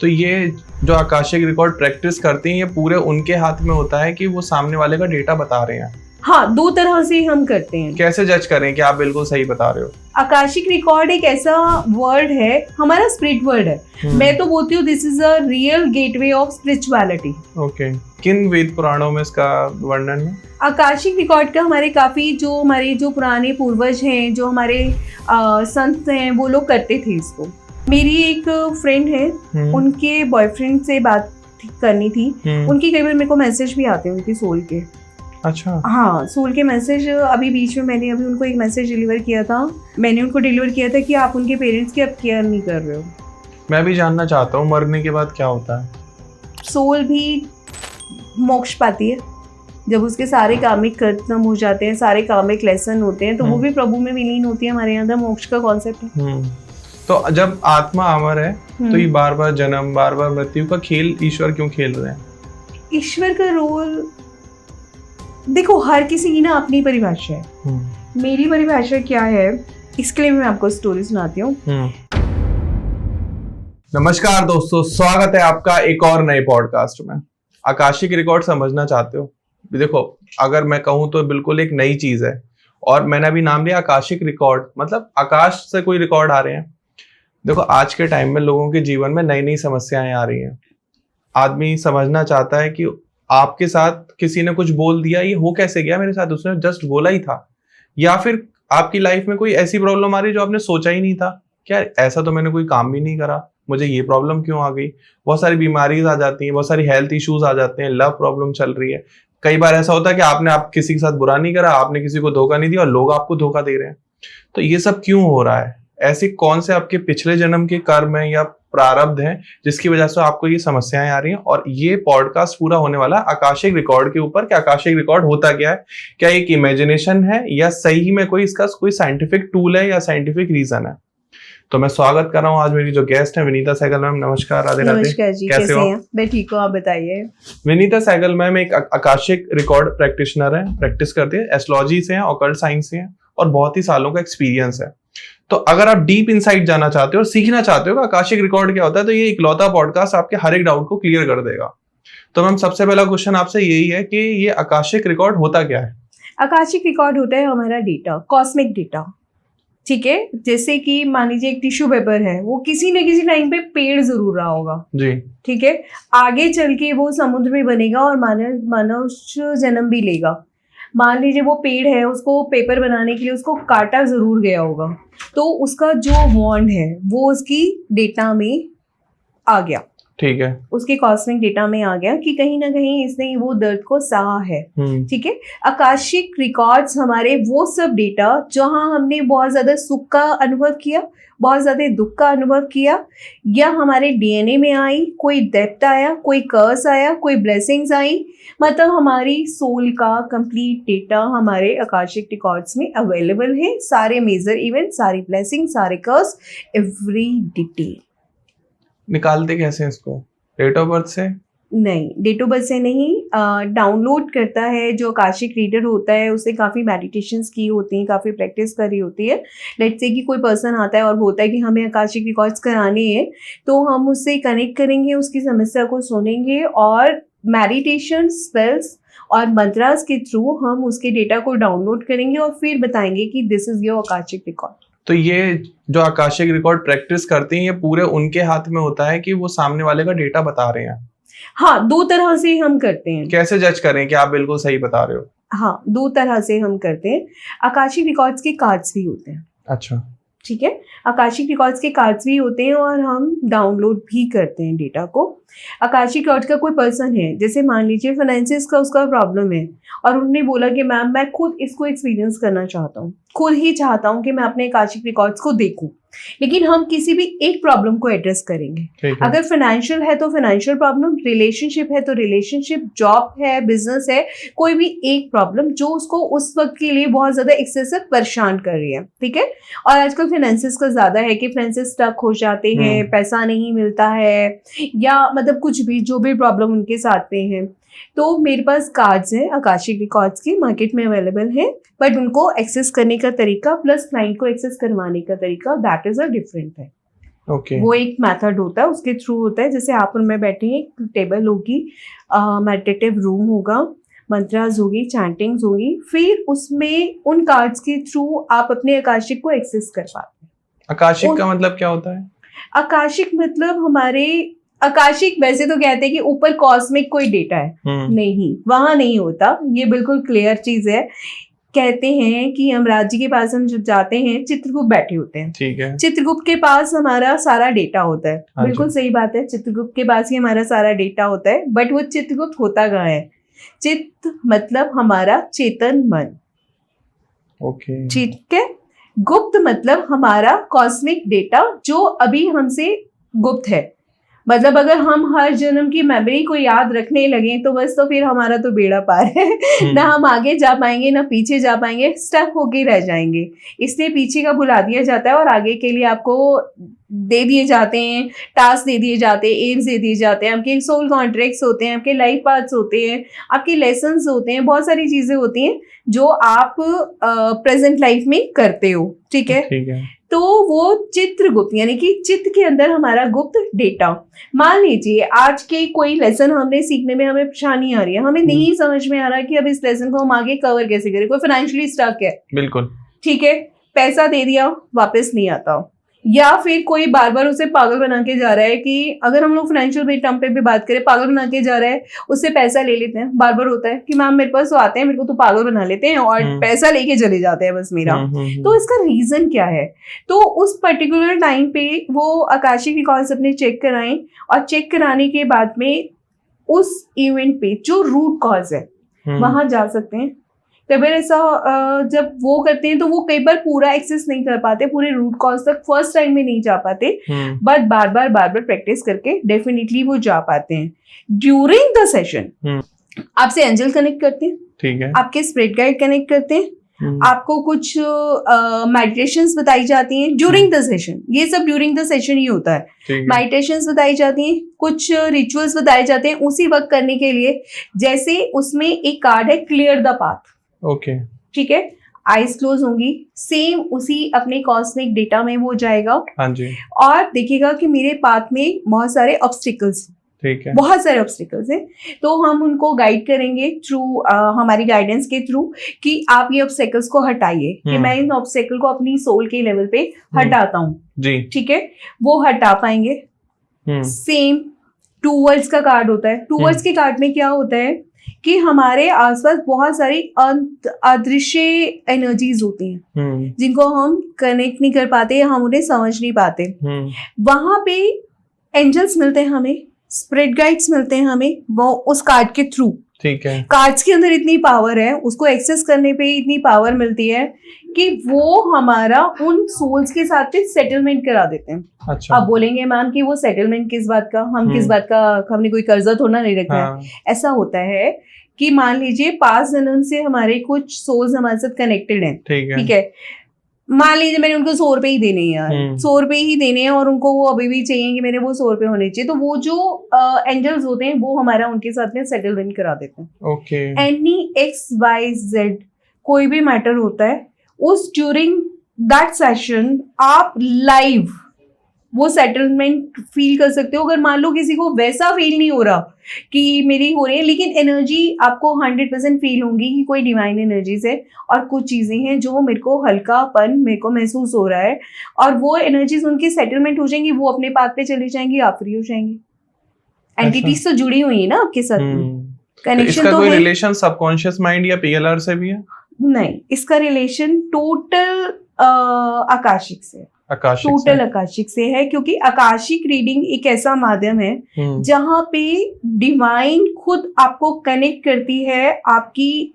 तो ये जो आकाशिक रिकॉर्ड प्रैक्टिस करते हैं, ये पूरे उनके हाथ में होता है कि वो सामने वाले का डेटा बता रहे हैं। हाँ, दो तरह से हम करते हैं। कैसे जज करें कि आप बिल्कुल सही बता रहे हो? आकाशिक रिकॉर्ड एक ऐसा वर्ड है, हमारा स्पिरिट वर्ड है। मैं तो बोलती हूँ this is a real gateway of spirituality. Okay, किन वेद पुराणों में इसका वर्णन है? आकाशिक रिकॉर्ड का हमारे जो पुराने पूर्वज हैं, जो हमारे संत हैं, वो लोग करते थे इसको। मेरी एक फ्रेंड है, उनके बॉयफ्रेंड से बात करनी थी। उनकी कई बार मेरे को मैसेज भी आते हैं उनकी सोल के। अच्छा। हाँ, सोल के मैसेज। अभी बीच में मैंने उनको एक मैसेज डिलीवर किया था। मैंने उनको डिलीवर किया था कि आप उनके पेरेंट्स की अब केयर नहीं कर रहे हो। मैं भी जानना चाहता हूँ, मरने के बाद क्या होता है? सोल भी मोक्ष पाती है जब उसके सारे कामिक खत्म हो जाते हैं, सारे कामिक लेसन होते हैं, तो वो भी प्रभु में विलीन होती है। हमारे यहाँ मोक्ष का कॉन्सेप्ट है। तो जब आत्मा अमर है तो ये बार बार जन्म, बार बार मृत्यु का खेल ईश्वर क्यों खेल रहे हैं? ईश्वर का रोल देखो, हर किसी की ना अपनी परिभाषा है। मेरी परिभाषा क्या है, इसके लिए मैं आपको स्टोरी सुनाती हूँ। नमस्कार दोस्तों, स्वागत है आपका एक और नए पॉडकास्ट में। आकाशिक रिकॉर्ड समझना चाहते हो? देखो, अगर मैं कहूँ तो बिल्कुल एक नई चीज है, और मैंने अभी नाम लिया आकाशिक रिकॉर्ड, मतलब आकाश से कोई रिकॉर्ड आ रहे हैं। देखो, आज के टाइम में लोगों के जीवन में नई नई समस्याएं आ रही हैं। आदमी समझना चाहता है कि आपके साथ किसी ने कुछ बोल दिया, ये हो कैसे गया मेरे साथ, उसने जस्ट बोला ही था। या फिर आपकी लाइफ में कोई ऐसी प्रॉब्लम आ रही है जो आपने सोचा ही नहीं था, क्या ऐसा तो मैंने कोई काम भी नहीं करा, मुझे ये प्रॉब्लम क्यों आ गई। बहुत सारी बीमारीज आ जाती हैं, बहुत सारी हेल्थ इश्यूज आ जाते हैं, लव प्रॉब्लम चल रही है। कई बार ऐसा होता है कि आप किसी के साथ बुरा नहीं करा, आपने किसी को धोखा नहीं दिया और लोग आपको धोखा दे रहे हैं। तो ये सब क्यों हो रहा है? ऐसे कौन से आपके पिछले जन्म के कर्म है या प्रारब्ध है जिसकी वजह से आपको ये समस्याएं आ रही हैं? और ये पॉडकास्ट पूरा होने वाला है आकाशिक रिकॉर्ड के ऊपर कि आकाशिक रिकॉर्ड होता क्या है, क्या एक इमेजिनेशन है या सही में इसका कोई साइंटिफिक टूल है या साइंटिफिक रीजन है। तो मैं स्वागत कर रहा हूँ आज मेरी जो गेस्ट है विनीता सहगल मैम। नमस्कार। राधे राधे। नमस्कार जी, कैसे हैं? मैं ठीक हूँ, आप बताइए। विनीता सहगल मैम एक आकाशिक रिकॉर्ड प्रैक्टिशनर है, प्रैक्टिस करती है, एस्ट्रोलॉजी से है, ऑकल्ट साइंस से है, और बहुत ही सालों का एक्सपीरियंस है। तो अगर आप डीप इनसाइट जाना चाहते हो और सीखना चाहते हो कि आकाशिक रिकॉर्ड क्या होता है, तो ये इकलौता पॉडकास्ट आपके हर एक डाउट को क्लियर कर देगा। तो मैम, सबसे पहला क्वेश्चन आपसे यही है कि ये आकाशिक रिकॉर्ड होता क्या है? आकाशिक रिकॉर्ड होता है हमारा डेटा, कॉस्मिक डेटा। ठीक है, जैसे कि मान लीजिए एक टिश्यू पेपर है, वो किसी न किसी टाइम पे पेड़ जरूर रहा होगा जी। ठीक है, आगे चल के वो समुद्र में बनेगा और मनुष्य जन्म भी लेगा। मान लीजिए वो पेड़ है, उसको पेपर बनाने के लिए उसको काटा जरूर गया होगा, तो उसका जो बॉन्ड है वो उसकी डेटा में आ गया। ठीक है, उसके कॉस्मिक डेटा में आ गया कि कहीं ना कहीं इसने वो दर्द को सहा है। ठीक है, आकाशिक रिकॉर्ड्स हमारे वो सब डेटा जहां हमने बहुत ज्यादा सुख का अनुभव किया, बहुत ज्यादा दुख का अनुभव किया, या हमारे डीएनए में आई, कोई डेप्थ आया, कोई कर्स आया, कोई ब्लेसिंग्स आई, मतलब हमारी सोल का कंप्लीट डेटा हमारे आकाशिक रिकॉर्ड्स में अवेलेबल है। सारे मेजर इवेंट, सारी ब्लेसिंग, सारे कर्स, एवरी डिटेल। निकालते कैसे इसको? डेट ऑफ बर्थ से? नहीं, डेट ऑफ बर्थ से नहीं। डाउनलोड करता है जो आकाशिक रीडर होता है, उससे काफ़ी मेडिटेशंस की होती हैं, काफ़ी प्रैक्टिस करी होती है। लेट्स से कि कोई पर्सन आता है और बोलता है कि हमें आकाशिक रिकॉर्ड्स कराने हैं, तो हम उससे कनेक्ट करेंगे, उसकी समस्या को सुनेंगे और मेडिटेशन, स्पेल्स और मंत्रास के थ्रू हम उसके डेटा को डाउनलोड करेंगे और फिर बताएंगे कि this is your Akashic record. तो ये जो आकाशिक रिकॉर्ड प्रैक्टिस करती हैं, ये पूरे उनके हाथ में होता है कि वो सामने वाले का डेटा बता रहे हैं? हाँ, दो तरह से हम करते हैं। कैसे जज करें कि आप बिल्कुल सही बता रहे हो? हाँ, दो तरह से हम करते हैं। आकाशिक रिकॉर्ड्स के कार्ड्स भी होते हैं। अच्छा, ठीक है, आकाशिक रिकॉर्ड्स के कार्ड्स भी होते हैं और हम डाउनलोड भी करते हैं डेटा को। आकाशिक रिकॉर्ड का कोई पर्सन है, जैसे मान लीजिए फाइनेंसिस का उसका प्रॉब्लम है और उन्होंने बोला कि मैम मैं खुद इसको एक्सपीरियंस करना चाहता हूँ, खुद ही चाहता हूँ कि मैं अपने आकाशिक रिकॉर्ड्स को देखूं, लेकिन हम किसी भी एक प्रॉब्लम को एड्रेस करेंगे। अगर फाइनेंशियल है तो फाइनेंशियल प्रॉब्लम, रिलेशनशिप है तो रिलेशनशिप, जॉब है, बिजनेस है, कोई भी एक प्रॉब्लम जो उसको उस वक्त के लिए बहुत ज्यादा एक्सेसिव परेशान कर रही है। ठीक है, और आजकल फाइनेंसिस का ज्यादा है कि फाइनेंसिस स्टक हो जाते हैं, पैसा नहीं मिलता है, या मतलब कुछ भी जो भी प्रॉब्लम उनके साथ में है, तो मेरे पास कार्ड्स हैं आकाशिक रिकॉर्ड्स के, मार्केट में अवेलेबल है, बट उनको एक्सेस करने का तरीका प्लस क्लाइंट को एक्सेस करवाने का तरीका दैट इज अ डिफरेंट है। ओके वो एक मेथड होता है, उसके थ्रू होता है। जैसे आप और मैं बैठे हैं, एक टेबल होगी, मेडिटेटिव रूम होगा, मंत्रास होगी, चैंटिंग्स होगी, फिर उसमें उन कार्ड्स के थ्रू आप अपने आकाशिक को एक्सेस कर पाते हैं। आकाशिक का मतलब क्या होता है? आकाशिक मतलब हमारे आकाशिक वैसे तो कहते हैं कि ऊपर कॉस्मिक कोई डेटा है, नहीं, वहां नहीं होता, ये बिल्कुल क्लियर चीज है। कहते हैं कि यमराज जी के पास हम जब जाते हैं, चित्रगुप्त बैठे होते हैं, ठीक है, चित्रगुप्त के पास हमारा सारा डेटा होता है। हाँ बिल्कुल जी। सही बात है, चित्रगुप्त के पास ही हमारा सारा डेटा होता है, बट वो चित्रगुप्त होता कहाँ है? चित्त मतलब हमारा चेतन मन, ओके ठीक है। गुप्त मतलब हमारा कॉस्मिक डेटा जो अभी हमसे गुप्त है। मतलब अगर हम हर जन्म की मेमोरी को याद रखने लगे तो बस, तो फिर हमारा तो बेड़ा पार है। ना हम आगे जा पाएंगे ना पीछे जा पाएंगे, स्टक होके रह जाएंगे। इसलिए पीछे का भुला दिया जाता है और आगे के लिए आपको दे दिए जाते हैं, टास्क दे दिए जाते हैं, एम्स दे दिए जाते हैं, आपके सोल कॉन्ट्रैक्ट्स होते हैं, आपके लाइफ पाथ्स होते हैं, आपके लेसन्स होते हैं, बहुत सारी चीजें होती हैं जो आप प्रेजेंट लाइफ में करते हो, ठीक है। ठीक है, तो वो चित्रगुप्त यानी कि चित्त के अंदर हमारा गुप्त डेटा। मान लीजिए आज के कोई लेसन हमने सीखने में हमें परेशानी आ रही है, हमें नहीं समझ में आ रहा कि अब इस लेसन को हम आगे कवर कैसे करें। कोई फाइनेंशियली स्टक है, बिल्कुल, ठीक है, पैसा दे दिया वापस नहीं आता, या फिर कोई बार बार उसे पागल बना के जा रहा है कि अगर हम लोग फाइनेंशियल टर्म पे भी बात करें, पागल बना के जा रहा है, उससे पैसा ले लेते हैं। बार बार होता है कि मैम मेरे पास तो आते हैं, मेरे को तो पागल बना लेते हैं और पैसा लेके चले जाते हैं बस मेरा। तो इसका रीजन क्या है? तो उस पर्टिकुलर टाइम पे वो आकाशिक रिकॉर्ड्स अपने चेक कराएं, और चेक कराने के बाद में उस इवेंट पे जो रूट कॉज है वहां जा सकते हैं। कई बार ऐसा जब वो करते हैं तो वो कई बार पूरा एक्सेस नहीं कर पाते, पूरे रूट कॉज तक फर्स्ट टाइम में नहीं जा पाते, बट बार बार प्रैक्टिस करके डेफिनेटली वो जा पाते हैं। ड्यूरिंग द सेशन आपसे एंजल कनेक्ट करते हैं, ठीक है, आपके स्पिरिट गाइड कनेक्ट करते हैं, आपको कुछ मेडिटेशंस बताई जाती हैं ड्यूरिंग द सेशन। ये सब ड्यूरिंग द सेशन ही होता है। मेडिटेशंस बताई जाती हैं, कुछ रिचुअल्स बताए जाते हैं उसी वक्त करने के लिए। जैसे उसमें एक कार्ड है क्लियर द पाथ, ओके, ठीक है, आईज क्लोज होंगी, सेम उसी अपने कॉस्मिक डेटा में वो जाएगा, हाँ जी, और देखिएगा कि मेरे पाथ में बहुत सारे ऑब्स्टिकल्स, ठीक है, बहुत सारे ऑब्स्टिकल्स हैं, तो हम उनको गाइड करेंगे थ्रू हमारी गाइडेंस के थ्रू कि आप ये ऑब्स्टिकल्स को हटाइए, कि मैं इन ऑब्स्टिकल को अपनी सोल के लेवल पे हटाता हूँ जी, ठीक है, वो हटा पाएंगे। सेम टू वर्ड्स का कार्ड होता है। टू वर्ड्स के कार्ड में क्या होता है कि हमारे आसपास बहुत सारी अदृश्य एनर्जीज होती हैं जिनको हम कनेक्ट नहीं कर पाते, हम उन्हें समझ नहीं पाते। वहां पे एंजल्स मिलते हैं हमें, स्पिरिट गाइड्स मिलते हैं हमें, वो उस कार्ड के थ्रू, ठीक है। कार्ड्स के अंदर इतनी पावर है, उसको एक्सेस करने पे इतनी पावर मिलती है कि वो हमारा उन सोल्स के साथ सेटलमेंट करा देते हैं। अच्छा। आप बोलेंगे मैम कि वो सेटलमेंट किस बात का, हम किस बात का, हमने कोई कर्जा थोड़ा नहीं रखा है। ऐसा होता है कि मान लीजिए 5 जन्म से हमारे कुछ सोल्स हमारे साथ कनेक्टेड हैं, ठीक है, मान लीजिए मैंने उनको 100 रुपए ही देने हैं यार, 100 रुपए ही देने हैं, और उनको वो अभी भी चाहिए कि मेरे वो 100 रुपए होने चाहिए, तो वो जो एंजल्स होते हैं वो हमारा उनके साथ में सेटलमेंट करा देते हैं। ओके। एनी XYZ कोई भी मैटर होता है, उस ड्यूरिंग दैट सेशन आप लाइव वो सेटलमेंट फील कर सकते हो। अगर मान लो किसी को वैसा फील नहीं हो रहा कि मेरी हो रही है, लेकिन एनर्जी आपको 100% फील होगी कि कोई डिवाइन एनर्जीज है, और कुछ चीजें हैं जो मेरे को हल्कापन मेरे को महसूस हो रहा है, और वो एनर्जीज उनकी सेटलमेंट हो जाएंगी, वो अपने पाथ पे चली जाएंगी, आप फ्री हो जाएंगे। एंटिटीज तो जुड़ी हुई है ना आपके साथ में, कनेक्शन तो कोई है। रिलेशन सबकॉन्शियस माइंड या PLR से भी है? नहीं, इसका रिलेशन टोटल आकाशिक से, टोटल आकाशिक से है, क्योंकि आकाशिक रीडिंग एक ऐसा माध्यम है जहां पे डिवाइन खुद आपको कनेक्ट करती है आपकी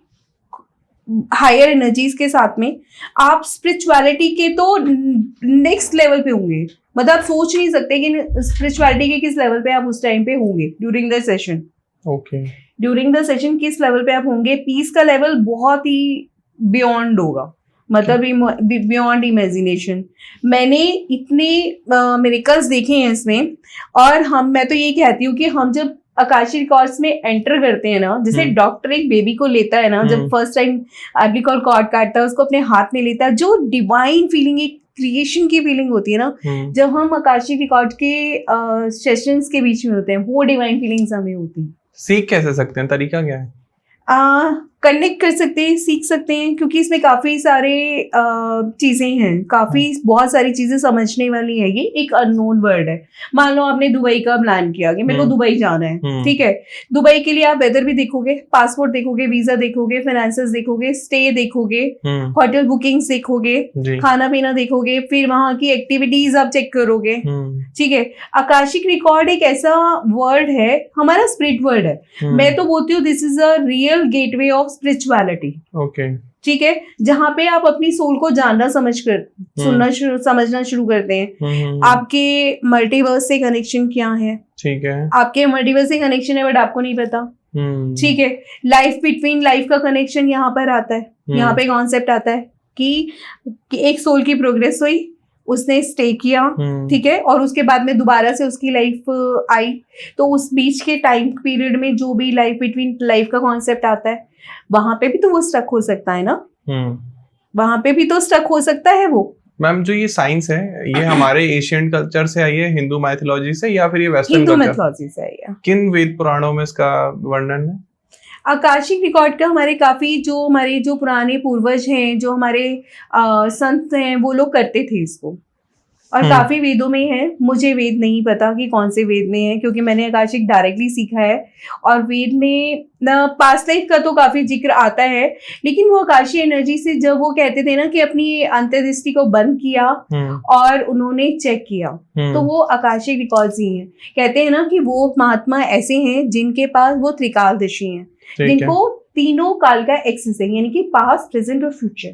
हायर एनर्जीज के साथ में। आप स्पिरिचुअलिटी के तो नेक्स्ट लेवल पे होंगे, मतलब आप सोच नहीं सकते कि स्पिरिचुअलिटी के किस लेवल पे आप उस टाइम पे होंगे during the session. Okay, during the session किस लेवल पे आप होंगे, पीस का लेवल बहुत ही बियॉन्ड होगा, मतलब बियॉन्ड इमेजिनेशन। मैंने इतने मिरेकल्स देखे हैं इसमें, और मैं तो ये कहती हूँ कि हम जब आकाशिक रिकॉर्ड्स में एंटर करते हैं ना, जैसे डॉक्टर एक बेबी को लेता है ना, जब फर्स्ट टाइम एम्बिलिकल कॉर्ड काटता है, उसको अपने हाथ में लेता है, जो डिवाइन फीलिंग, एक क्रिएशन की फीलिंग होती है ना, जब हम आकाशिक रिकॉर्ड के सेशंस के बीच में होते हैं, वो डिवाइन फीलिंग्स हमें होती है। सीख कैसे सकते हैं, तरीका क्या है? कनेक्ट कर सकते हैं, सीख सकते हैं, क्योंकि इसमें काफी सारे चीजें हैं, बहुत सारी चीजें समझने वाली है। ये एक अननोन वर्ड है। मान लो आपने दुबई का प्लान किया कि मेरे को दुबई जाना है, ठीक है। दुबई के लिए आप वेदर भी देखोगे, पासपोर्ट देखोगे, वीजा देखोगे, फाइनेंसेस देखोगे, स्टे देखोगे, होटल बुकिंग्स देखोगे, खाना पीना देखोगे, फिर वहां की एक्टिविटीज आप चेक करोगे, ठीक है। आकाशिक रिकॉर्ड एक ऐसा वर्ड है, हमारा स्पिरिट वर्ड है। मैं तो बोलती हूँ this is a real gateway of spirituality. Okay, ठीक है, जहां पे आप अपनी सोल को जानना समझना शुरू करते हैं। आपके मल्टीवर्स से कनेक्शन क्या है, ठीक है, आपके मल्टीवर्स से कनेक्शन है बट आपको नहीं पता, ठीक है। लाइफ बिटवीन लाइफ का कनेक्शन यहाँ पर आता है। यहाँ पे कॉन्सेप्ट आता है कि एक सोल की प्रोग्रेस हुई, उसने स्टे किया, ठीक है, और उसके बाद में दोबारा से उसकी लाइफ आई, तो उस बीच के टाइम पीरियड में जो भी लाइफ बिटवीन लाइफ का कॉन्सेप्ट आता है, वहां पे भी तो वो स्टक हो सकता है ना, वहां पे भी तो स्टक हो सकता है वो। मैम, जो ये साइंस है, ये हमारे एशियन कल्चर से आई है, हिंदू माइथोलॉजी से, या फिर ये वेस्टर्न हिंदू माइथोलॉजी से आई है? किन वेद पुराणों में इसका वर्णन है? आकाशिक रिकॉर्ड का हमारे जो पुराने पूर्वज हैं, जो हमारे संत हैं, वो लोग करते थे इसको, और काफी वेदों में है। मुझे वेद नहीं पता कि कौन से वेद में है, क्योंकि मैंने आकाशिक डायरेक्टली सीखा है, और वेद में ना पास्ट लाइफ का तो काफी जिक्र आता है, लेकिन वो आकाशीय एनर्जी से जब वो कहते थे ना कि अपनी अंतर्दृष्टि को बंद किया और उन्होंने चेक किया, तो वो आकाशिक रिकॉर्ड्स ही हैं। कहते हैं ना कि वो महात्मा ऐसे हैं जिनके पास वो त्रिकालदर्शी हैं, जिनको तीनों काल का एक्सेस है, यानी कि पास्ट, प्रेजेंट और फ्यूचर,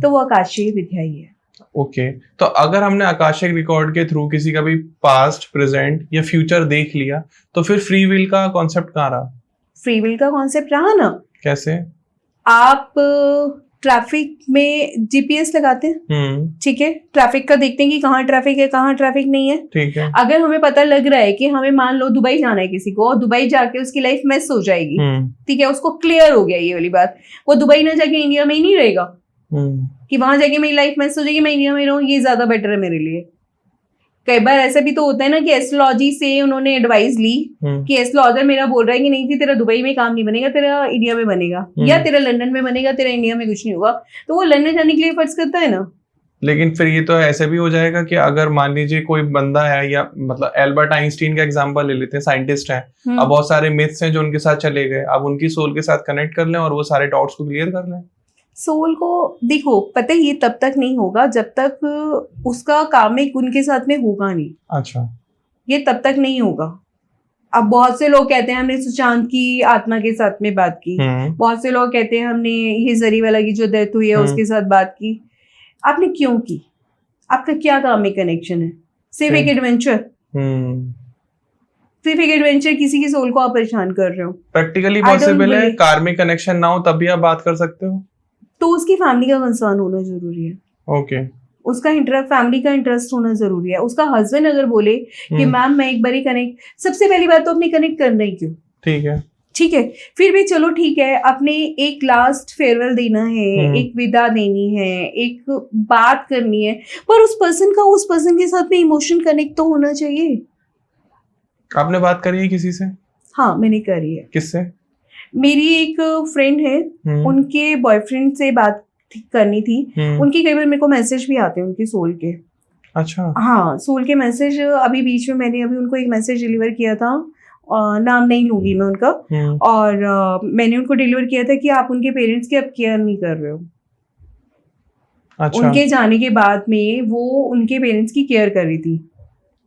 तो वो आकाशीय विद्या ही है। ओके, तो अगर हमने आकाशिक रिकॉर्ड के थ्रू किसी का भी पास्ट, प्रेजेंट या फ्यूचर देख लिया, तो फिर फ्री विल का कॉन्सेप्ट कहाँ रहा? फ्री विल का कॉन्सेप्ट रहा ना। कैसे? आप ट्रैफिक में जीपीएस लगाते हैं, ठीक है, ट्रैफिक का देखते हैं कि कहाँ ट्रैफिक है, कहाँ ट्रैफिक नहीं है, ठीक है। अगर हमें पता लग रहा है कि हमें मान लो दुबई जाना है किसी को, और दुबई जाके उसकी लाइफ मेस हो जाएगी, ठीक है, उसको क्लियर हो गया ये वाली बात, वो दुबई ना जाके इंडिया में ही नहीं रहेगा कि वहां जाके मेरी लाइफ मेस हो जाएगी, मैं इंडिया में रहूं, ये ज्यादा बेटर है मेरे लिए। कई बार ऐसा भी तो होता है ना कि एस्ट्रोलॉजी से उन्होंने एडवाइस ली कि एस्ट्रोलॉजर मेरा बोल रहा है कि नहीं थी, तेरा दुबई में काम नहीं बनेगा, तेरा इंडिया में बनेगा, या तेरा लंदन में बनेगा, तेरा इंडिया में कुछ नहीं होगा, तो वो लंदन जाने के लिए फर्ज करता है ना। लेकिन फिर ये तो ऐसे भी हो जाएगा कि अगर मान लीजिए कोई बंदा है, या मतलब एल्बर्ट आइंस्टीन का एग्जांपल ले लेते हैं, साइंटिस्ट है, अब बहुत सारे मिथ्स हैं जो उनके साथ चले गए, अब उनकी सोल के साथ कनेक्ट कर लें और वो सारे डाउट्स को क्लियर कर लें। सोल को देखो, पता है ये तब तक नहीं होगा जब तक उसका कामिक उनके साथ में होगा नहीं। अच्छा, ये तब तक नहीं होगा। अब बहुत से लोग कहते हैं हमने सुशांत की आत्मा के साथ में बात की, बहुत से लोग कहते हैं हमने ये जरीवाला की जो डेथ हुई है उसके साथ बात की। आपने क्यों की? आपका क्या कामिक कनेक्शन है? सिर्फ एक एडवेंचर, सिर्फ एक एडवेंचर किसी की सोल को आप परेशान कर रहे हो। प्रैक्टिकली पॉसिबल है? कार्मिक कनेक्शन ना हो तब भी आप बात कर सकते हो? तो उसकी फैमिली का कंसर्न होना जरूरी है। ओके, उसका फैमिली का इंटरेस्ट होना जरूरी है। उसका हस्बैंड अगर बोले कि मैम मैं एक बारी कनेक्ट, सबसे पहली बात तो अपने कनेक्ट करना ही क्यों, ठीक है, ठीक है, फिर भी चलो ठीक है, अपने एक लास्ट फेयरवेल देना है, एक विदा देनी है, एक बात करनी है, पर उस पर्सन के साथ में इमोशन कनेक्ट तो होना चाहिए। आपने बात करी है किसी से? हाँ, मैंने करी है। किससे? मेरी एक फ्रेंड है, उनके बॉयफ्रेंड से बात करनी थी। उनकी कई बार मेरे को मैसेज भी आते हैं उनकी सोल के। अच्छा, हाँ, सोल के मैसेज। अभी बीच में मैंने अभी उनको एक मैसेज डिलीवर किया था, नाम नहीं लूंगी मैं उनका, और मैंने उनको डिलीवर किया था कि आप उनके पेरेंट्स की अब केयर नहीं कर रहे हो। अच्छा। उनके जाने के बाद में वो उनके पेरेंट्स की केयर कर रही थी,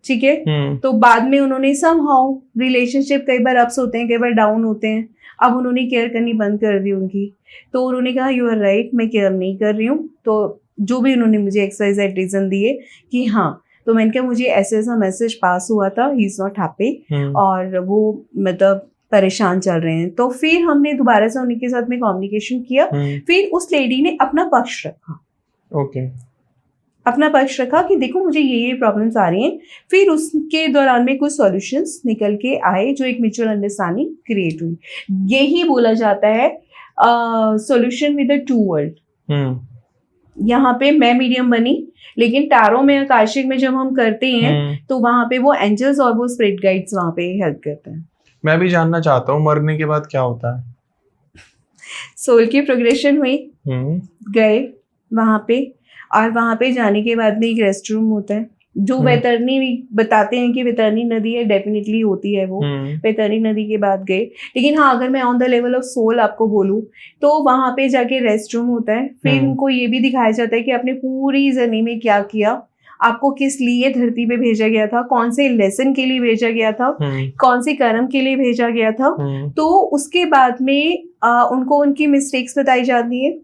ठीक है। तो बाद में उन्होंने समहाउ, रिलेशनशिप कई बार अप्स होते हैं, कई बार डाउन होते हैं, अब उन्होंने केयर करनी बंद कर दी उनकी। तो उन्होंने कहा यू आर राइट, मैं केयर नहीं कर रही हूँ। तो जो भी उन्होंने मुझे एक्सरसाइज रीजन दिए कि हाँ, तो मैंने कहा मुझे ऐसे ऐसा मैसेज पास हुआ था, ही इज नॉट हैप्पी, और वो मतलब परेशान चल रहे हैं। तो फिर हमने दोबारा से उनके साथ में कम्युनिकेशन किया। फिर उस लेडी ने अपना पक्ष रखा। ओके, अपना पक्ष रखा कि देखो मुझे ये प्रॉब्लम्स आ रही हैं, फिर उसके दौरान में कुछ सॉल्यूशंस निकल के आए जो एक म्यूचुअल अंडरस्टैंडिंग क्रिएट हुई। यही बोला जाता है solution with the two world. यहाँ पे मैं मीडियम बनी, लेकिन टैरो में आकाशिक में जब हम करते हैं तो वहां पे वो एंजल्स और वो स्पिरिट गाइड्स वहां पे हेल्प करते हैं। मैं भी जानना चाहता हूँ मरने के बाद क्या होता है। सोल की प्रोग्रेशन हुई, गए वहां पे, और वहां पे जाने के बाद में एक रेस्ट रूम होता है जो वैतरणी बताते हैं कि वैतरणी नदी है, डेफिनेटली होती है वो। वैतरणी नदी के बाद गए, लेकिन हाँ अगर मैं on the level of soul आपको बोलूं तो वहां पे जाके रेस्ट रूम होता है। फिर उनको ये भी दिखाया जाता है कि आपने पूरी जर्नी में क्या किया, आपको किस लिए धरती पे भेजा गया था, कौन से लेसन के लिए भेजा गया था, कौन से कर्म के लिए भेजा गया था। तो उसके बाद में उनको उनकी मिस्टेक्स बताई जाती है।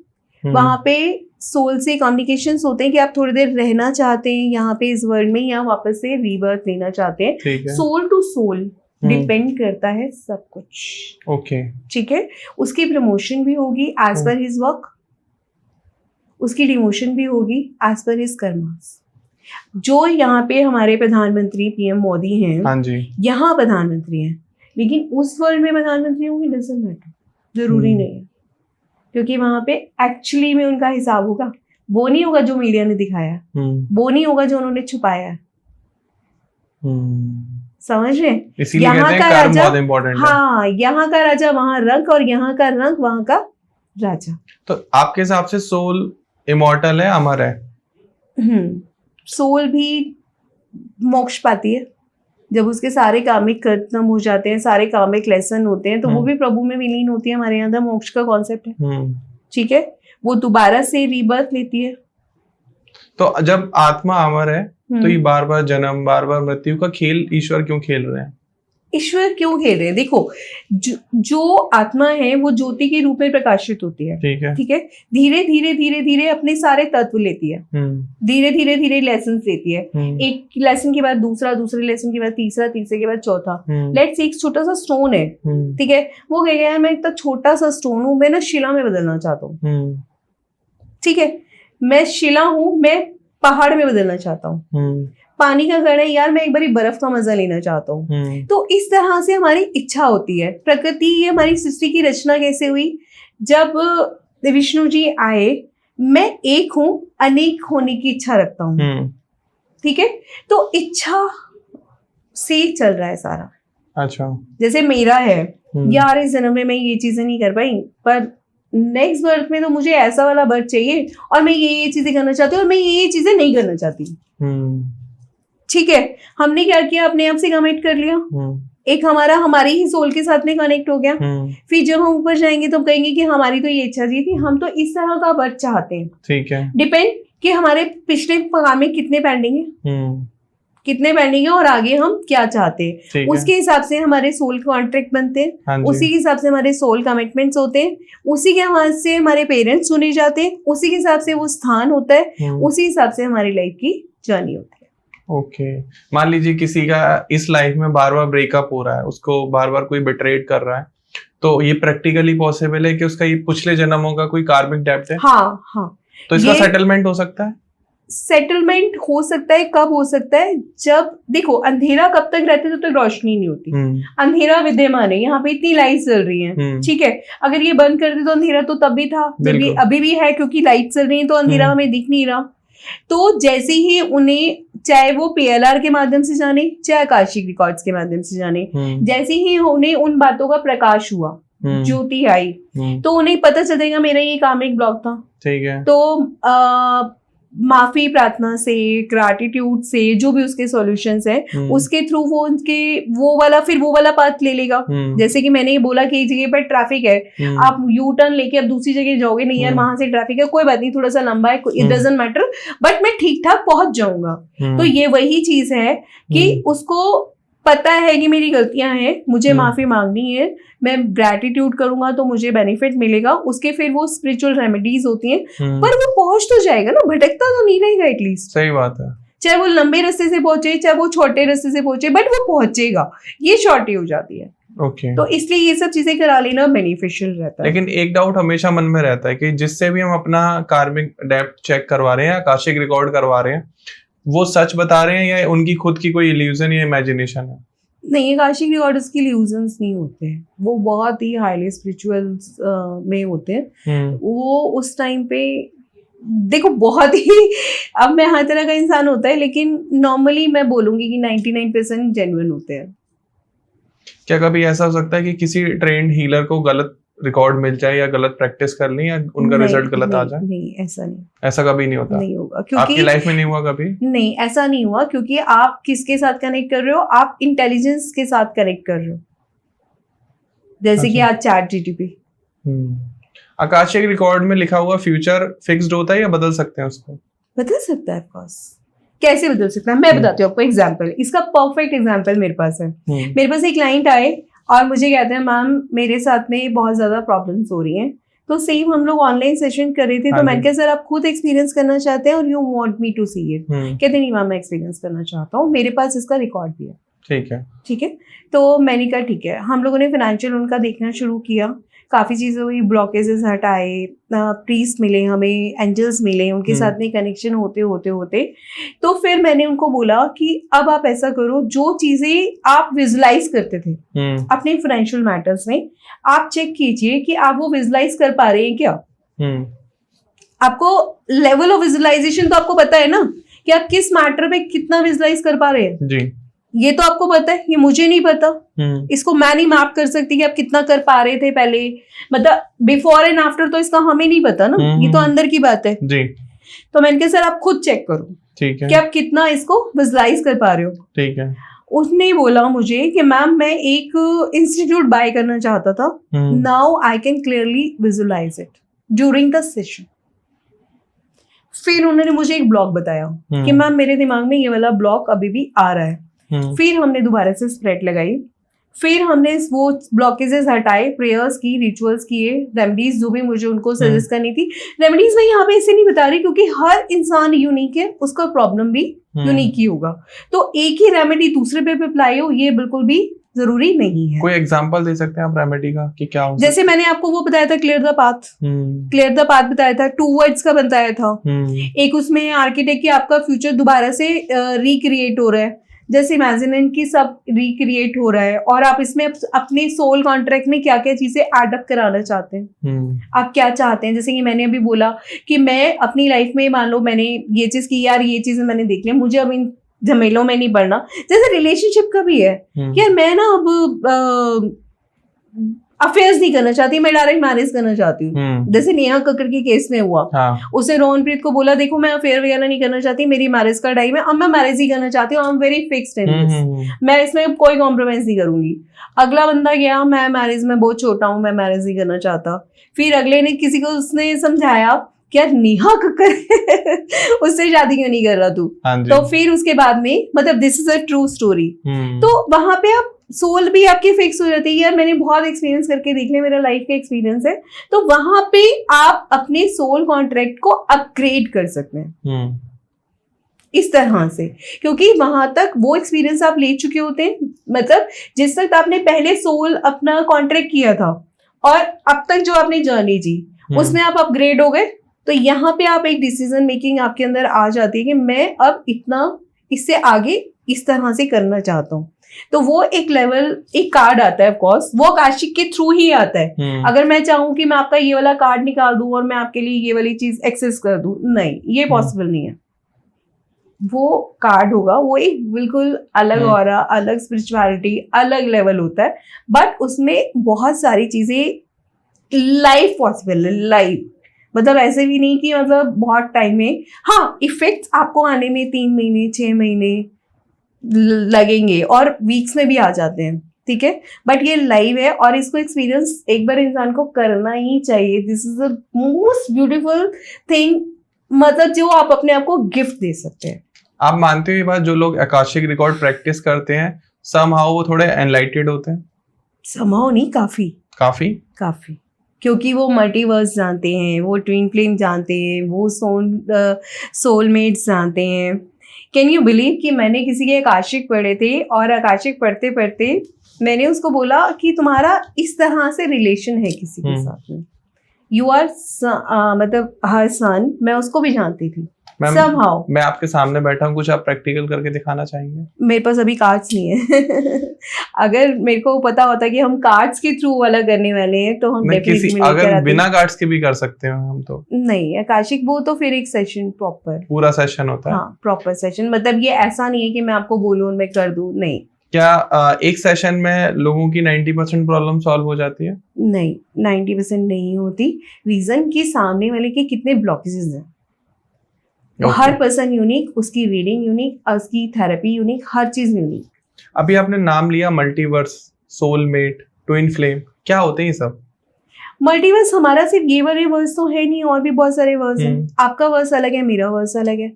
वहां पे सोल से कम्युनिकेशंस होते हैं कि आप थोड़ी देर रहना चाहते हैं यहाँ पे इस वर्ल्ड में, या वापस से रीबर्थ लेना चाहते हैं। सोल टू सोल डिपेंड करता है सब कुछ। ओके, ठीक है। उसकी प्रमोशन भी होगी एज पर हिज वर्क, उसकी डिमोशन भी होगी एज पर हिज कर्मास। जो यहाँ पे हमारे प्रधानमंत्री पीएम मोदी हैं, हाँ जी, यहाँ प्रधानमंत्री हैं, लेकिन उस वर्ल्ड में प्रधानमंत्री होंगे डजंट मैटर, जरूरी नहीं है, क्योंकि वहां पे एक्चुअली में उनका हिसाब होगा। वो नहीं होगा जो मीडिया ने दिखाया, वो नहीं होगा जो उन्होंने छुपाया है। समझ रहे हैं? यहाँ का राजा, हाँ यहाँ का राजा वहां रंक, और यहाँ का रंक वहां का राजा। तो आपके हिसाब से सोल इमॉर्टल है, अमर है? सोल भी मोक्ष पाती है जब उसके सारे कामिक खत्म हो जाते हैं, सारे कामिक लेसन होते हैं, तो वो भी प्रभु में विलीन होती है। हमारे यहाँ मोक्ष का कॉन्सेप्ट है, ठीक है। वो दोबारा से रीबर्थ लेती है। तो जब आत्मा अमर है तो ये बार बार जन्म, बार बार मृत्यु का खेल ईश्वर क्यों खेल रहे हैं? ईश्वर क्यों खेल रहे हैं? देखो, जो आत्मा है वो ज्योति के रूप में प्रकाशित होती है, ठीक है। धीरे धीरे धीरे धीरे अपने सारे तत्व लेती है, धीरे धीरे धीरे लेसन लेती है। एक लेसन के बाद दूसरा, दूसरे लेसन के बाद तीसरा, तीसरे के बाद चौथा। लेट्स एक छोटा सा स्टोन है, ठीक है, वो कह गया मैं इतना छोटा सा स्टोन हूँ, मैं ना शिला में बदलना चाहता हूँ, ठीक है। मैं शिला हूँ, मैं पहाड़ में बदलना चाहता हूँ। पानी का कण है यार, मैं एक बारी बर्फ का मजा लेना चाहता हूँ। तो इस तरह से हमारी इच्छा होती है। प्रकृति, ये हमारी सृष्टि की रचना कैसे हुई? जब विष्णु जी आए, मैं एक हूँ, अनेक होने की इच्छा रखता हूँ, ठीक है। तो इच्छा से चल रहा है सारा। अच्छा, जैसे मेरा है यार, इस जन्म में मैं ये चीजें नहीं कर पाई, पर नेक्स्ट बर्थ में तो मुझे ऐसा वाला बर्थ चाहिए, और मैं ये चीजें करना चाहती हूँ, और मैं ये चीजें नहीं करना चाहती, ठीक है। हमने क्या किया, अपने आप से कमिट कर लिया। एक हमारे ही सोल के साथ में कनेक्ट हो गया। फिर जब हम ऊपर जाएंगे तो हम कहेंगे कि हमारी तो ये इच्छा जी थी, हम तो इस तरह का बर्थ चाहते हैं, ठीक है। डिपेंड कि हमारे पिछले काम में कितने पेंडिंग है, और आगे हम क्या चाहते हैं, उसके हिसाब से हमारे सोल कॉन्ट्रैक्ट बनते हैं, उसी के हिसाब से हमारे सोल कमिटमेंट्स होते हैं, उसी के हिसाब से हमारे पेरेंट्स चुने जाते हैं, उसी के हिसाब से वो स्थान होता है, उसी हिसाब से हमारी लाइफ की जर्नी होती है। ओके, मान लीजिए किसी का इस लाइफ में बार बार ब्रेकअप हो रहा है, उसको बार बार कोई बिट्रेड कर रहा है, तो ये प्रैक्टिकली पॉसिबल है कि उसका ये पिछले जन्मों का कोई कार्मिक डेब्ट है? हाँ। तो इसका सेटलमेंट हो सकता है? सेटलमेंट हो सकता है। कब हो सकता है? जब देखो, अंधेरा कब तक रहता है, जब तक रोशनी नहीं होती। अंधेरा विद्यमान है, यहाँ पे इतनी लाइट चल रही है, ठीक है। अगर ये बंद कर दे तो अंधेरा तो तब भी था, जब ये अभी भी है, क्योंकि लाइट चल रही है तो अंधेरा हमें दिख नहीं रहा। तो जैसे ही उन्हें, चाहे वो PLR के माध्यम से जाने, चाहे आकाशिक रिकॉर्ड्स के माध्यम से जाने, जैसे ही उन्हें उन बातों का प्रकाश हुआ, ज्योति आई, तो उन्हें पता चलेगा मेरा ये कामिक ब्लॉक था, ठीक है। तो माफी प्रार्थना से, ग्रैटिट्यूड से, जो भी उसके सॉल्यूशंस है, उसके थ्रू वो उनके वो वाला पाथ ले लेगा। जैसे कि मैंने ये बोला कि एक जगह पर ट्रैफिक है, आप यू टर्न लेके अब दूसरी जगह जाओगे, नहीं यार वहां से ट्रैफिक है, कोई बात नहीं, थोड़ा सा लंबा है, इट डजंट मैटर, बट मैं ठीक ठाक पहुंच जाऊंगा। तो ये वही चीज है कि उसको पता है कि मेरी गलतियां हैं, मुझे माफी मांगनी है, मैं ग्रैटिट्यूड करूंगा तो मुझे बेनिफिट मिलेगा। उसके फिर वो स्पिरिचुअल रेमेडीज होती हैं, पर वो पहुंच तो जाएगा ना, भटकता तो नहीं रहेगा एटलीस्ट। सही बात है। चाहे वो लंबे रास्ते से पहुंचे, चाहे वो छोटे रास्ते से पहुंचे, बट वो पहुंचेगा। ये शॉर्टी हो जाती है। ओके। तो इसलिए ये सब चीजें करा लेना बेनिफिशियल रहता है। लेकिन एक डाउट हमेशा मन में रहता है कि जिससे भी हम अपना कार्मिक डेप्थ चेक करवा रहे हैं, आकाशिक रिकॉर्ड करवा रहे हैं, वो सच बता रहे हैं या उनकी खुद की कोई इल्यूजन या इमेजिनेशन है? नहीं, आकाशिक रिकॉर्ड्स के इल्यूजन्स नहीं होते हैं, वो बहुत ही हाईली स्पिरिचुअल में होते हैं। वो उस टाइम पे देखो बहुत ही, अब मैं हर तरह का इंसान होता है, लेकिन नॉर्मली मैं बोलूंगी कि 99% जेन्युइन होते हैं। क्या कभी ऐसा हो सकता है कि किसी ट्रेंड हीलर को गलत रिकॉर्ड मिल जाए या गलत प्रैक्टिस कर ली या उनका रिजल्ट गलत आ जाए? नहीं, ऐसा नहीं, ऐसा कभी नहीं होता? नहीं होगा, क्योंकि आपकी लाइफ में नहीं हुआ कभी? नहीं, ऐसा नहीं हुआ, क्योंकि आप किसके साथ कनेक्ट कर रहे हो, आप इंटेलिजेंस के साथ कनेक्ट कर रहे हो, जैसे कि आज चैट जीटीपी। आकाशिक रिकॉर्ड में लिखा हुआ फ्यूचर फिक्स्ड होता है या बदल सकते हैं उसको? बदल सकता है, ऑफकोर्स। कैसे बदल सकता है, मैं बताती हूँ आपको एग्जाम्पल। इसका परफेक्ट एग्जाम्पल मेरे पास है। मेरे पास एक क्लाइंट आए और मुझे कहते हैं, मैम मेरे साथ में बहुत ज्यादा प्रॉब्लम्स हो रही हैं। तो सेम हम लोग ऑनलाइन सेशन कर रहे थे, तो मैंने कहा सर आप खुद एक्सपीरियंस करना चाहते हैं और you want me to see it? कहते नहीं मैम, मैं एक्सपीरियंस करना चाहता हूँ, मेरे पास इसका रिकॉर्ड भी है। ठीक है। तो मैंने कहा ठीक है। हम लोगों ने फाइनेंशियल उनका देखना शुरू किया, काफ़ी चीज़ें हुई, ब्लॉकेजेस हटाए, प्रीस्ट मिले हमें, एंजल्स मिले, उनके साथ में कनेक्शन होते होते होते तो फिर मैंने उनको बोला कि अब आप ऐसा करो, जो चीज़ें आप विजुलाइज करते थे अपने फाइनेंशियल मैटर्स में, आप चेक कीजिए कि आप वो विजुलाइज कर पा रहे हैं क्या। आपको लेवल ऑफ विजुलाइजेशन तो आपको पता है ना, कि आप किस मैटर में कितना विजुलाइज कर पा रहे हैं जी। ये तो आपको पता है, ये मुझे नहीं पता। इसको मैं नहीं मैप कर सकती कि आप कितना कर पा रहे थे पहले, मतलब बिफोर एंड आफ्टर तो इसका हमें नहीं पता ना, ये तो अंदर की बात है जी। तो मैंने कहा सर आप खुद चेक करो, ठीक है, कि आप कितना इसको विजुलाइज कर पा रहे हो। ठीक है। उसने बोला मुझे कि मैम मैं एक इंस्टीट्यूट बाय करना चाहता था, now I can clearly visualise it during the session. फिर उन्होंने मुझे एक ब्लॉक बताया कि मैम मेरे दिमाग में ये वाला ब्लॉक अभी भी आ रहा है। फिर हमने दोबारा से स्प्रेड लगाई, फिर हमने वो ब्लॉकेजेस हटाए, प्रेयर्स की, रिचुअल्स किए, रेमेडीज जो भी मुझे उनको सजेस्ट करनी थी। रेमेडीज मैं यहाँ पे ऐसे नहीं बता रही क्योंकि हर इंसान यूनिक है, उसका प्रॉब्लम भी यूनिक ही होगा। तो एक ही रेमेडी दूसरे पे अप्लाई हो ये बिल्कुल भी जरूरी नहीं है। कोई एग्जांपल दे सकते हैं आप रेमेडी का कि क्या हो? जैसे मैंने आपको वो बताया था, clear the path, clear the path बताया था, 2 वर्ड्स का बताया था। एक उसमें आर्किटेक्ट की आपका फ्यूचर दोबारा से रिक्रिएट हो रहा है, जैसे इमेजिन की सब रिक्रिएट हो रहा है, और आप इसमें अपने सोल कॉन्ट्रैक्ट में क्या क्या चीजें एडअप कराना चाहते हैं, आप क्या चाहते हैं। जैसे कि मैंने अभी बोला कि मैं अपनी लाइफ में मान लो मैंने ये चीज की, यार ये चीजें मैंने देख लिया, मुझे अब इन झमेलों में नहीं पड़ना। जैसे रिलेशनशिप का भी है, यार मैं ना अब अफेयर्स नहीं करना चाहती, मैं डायरेक्ट मैरिज करना चाहती हूँ। जैसे नेहा कक्कड़ के केस में हुआ, उसने रोहनप्रीत को बोला देखो मैं अफेयर वगैरह नहीं करना चाहती, मेरी मैरिज का टाइम है, अब मैं मैरिज ही करना चाहती हूँ, I am very fixed in this, मैं इसमें कोई कॉम्प्रोमाइज नहीं करूंगी। अगला बंदा गया, मैं मैरिज में बहुत छोटा हूँ, मैं मैरिज नहीं करना चाहता। फिर अगले ने किसी को उसने समझाया कि यार नेहा कक्कड़ उससे शादी क्यों नहीं कर रहा तू, तो फिर उसके बाद में, मतलब this is a true story. तो वहां पे आप सोल भी आपकी फिक्स हो जाती है, यार मैंने बहुत एक्सपीरियंस करके देख लिया, मेरा लाइफ का एक्सपीरियंस है, तो वहां पे आप अपने सोल कॉन्ट्रैक्ट को अपग्रेड कर सकते हैं इस तरह से, क्योंकि वहां तक वो एक्सपीरियंस आप ले चुके होते हैं, मतलब जिस वक्त आपने पहले सोल अपना कॉन्ट्रैक्ट किया था और अब तक जो आपने जर्नी जी उसमें आप अपग्रेड हो गए। तो यहाँ पे आप एक डिसीजन मेकिंग आपके अंदर आ जाती है कि मैं अब इतना इससे आगे इस तरह से करना चाहता हूँ। तो वो एक लेवल, एक कार्ड आता है, ऑफ कोर्स वो आकाशिक के थ्रू ही आता है। अगर मैं चाहूँ कि मैं आपका ये वाला कार्ड निकाल दूं और मैं आपके लिए ये वाली चीज एक्सेस कर दूं, नहीं, ये पॉसिबल नहीं है। वो कार्ड होगा, वो एक बिल्कुल अलग ऑरा, अलग स्पिरिचुअलिटी, अलग लेवल होता है, बट उसमें बहुत सारी चीजें लाइव पॉसिबल है, लाइव, मतलब ऐसे भी नहीं कि मतलब बहुत टाइम में, हाँ इफेक्ट्स आपको आने में 3 महीने 6 महीने लगेंगे और वीक्स में भी आ जाते हैं, ठीक है, बट ये लाइव है और इसको एक्सपीरियंस एक बार इंसान को करना ही चाहिए। This is the most beautiful thing, मतलब जो आप अपने आप को गिफ्ट दे सकते हैं। आप मानते हो ये बात, जो लोग आकाशिक रिकॉर्ड प्रैक्टिस करते हैं समहाउ वो थोड़े एनलाइटेड होते हैं? समहाउ नहीं, काफी, क्योंकि वो मल्टीवर्स जानते हैं, वो ट्विन फ्लेम जानते हैं, वो सोलमेट्स जानते हैं। कैन यू बिलीव कि मैंने किसी के आकाशिक पढ़े थे और आकाशिक पढ़ते पढ़ते मैंने उसको बोला कि तुम्हारा इस तरह से रिलेशन है किसी के साथ में, यू आर मतलब हर सन, मैं उसको भी जानती थी somehow। मैं आपके सामने बैठा हूँ, कुछ आप प्रैक्टिकल करके दिखाना चाहेंगे? मेरे पास अभी कार्ड्स नहीं है अगर मेरे को पता होता कि हम कार्ड्स के थ्रू वाला करने वाले हैं तो हम डेफिनेटली अगर बिना कार्ड्स के भी कर सकते हैं हम तो। नहीं, आकाशिक वो तो फिर एक सेशन प्रॉपर पूरा सेशन होता है। हाँ, प्रॉपर सेशन, मतलब ये ऐसा नहीं है कि मैं आपको बोलूँ मैं कर दूँ, नहीं। क्या एक सेशन में लोगों की 90% प्रॉब्लम सॉल्व हो जाती है? नहीं, 90% नहीं होती। रीजन कि सामने वाले के कितने ब्लॉकेजेस हैं। हर पर्सन यूनिक, उसकी रीडिंग यूनिक, उसकी थेरेपी यूनिक, हर चीज यूनिक। अभी आपने नाम लिया मल्टीवर्स, सोलमेट, ट्विन फ्लेम, क्या होते हैं ये सब? मल्टीवर्स हमारा सिर्फ ये वाले वर्ड्स तो है नहीं, और भी बहुत सारे वर्ड्स हैं। आपका वर्ड्स अलग है, मेरा वर्ड्स अलग है।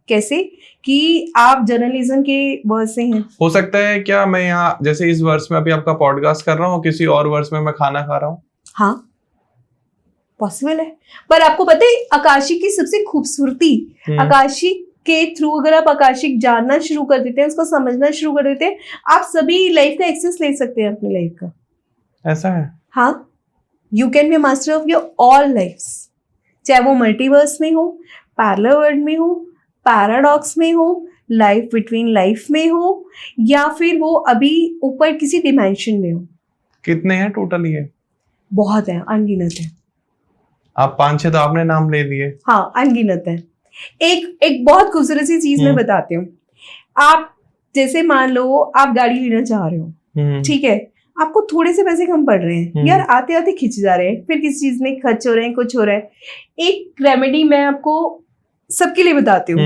कैसे कि आप जर्नलिज्म के वर्ड से हैं। हो सकता है क्या मैं यहाँ जैसे इस वर्ष में अभी आपका पॉडकास्ट कर रहा हूँ, किसी और वर्ष में मैं खाना खा रहा हूँ? हाँ, पॉसिबल है। पर आपको पता है आकाशिक की सबसे खूबसूरती, आकाशिक के थ्रू अगर आप आकाशिक जानना शुरू कर देते हैं, उसको समझना शुरू कर देते हैं, आप सभी लाइफ का एक्सेस ले सकते हैं अपनी लाइफ का। ऐसा है? हाँ, you can be master of your all lifes, चाहे वो मल्टीवर्स में हो, पैरेलल वर्ल्ड में हो, पैराडॉक्स में हो, लाइफ बिटवीन लाइफ में हो, या फिर वो अभी ऊपर किसी डिमेंशन में हो। कितने हैं टोटल ये? बहुत है, अनगिनत है। आप 5-6 तो आपने नाम ले लिए। हाँ, अनगिनत है। एक बहुत खूबसूरत सी चीज मैं बताती हूँ। आप जैसे मान लो आप गाड़ी लेना चाह रहे हो, ठीक है, आपको थोड़े से पैसे कम पड़ रहे हैं, यार आते आते खिंच जा रहे हैं, फिर किसी चीज में खर्च हो रहे हैं, कुछ हो रहा है। एक रेमेडी मैं आपको सबके लिए बताती हूँ।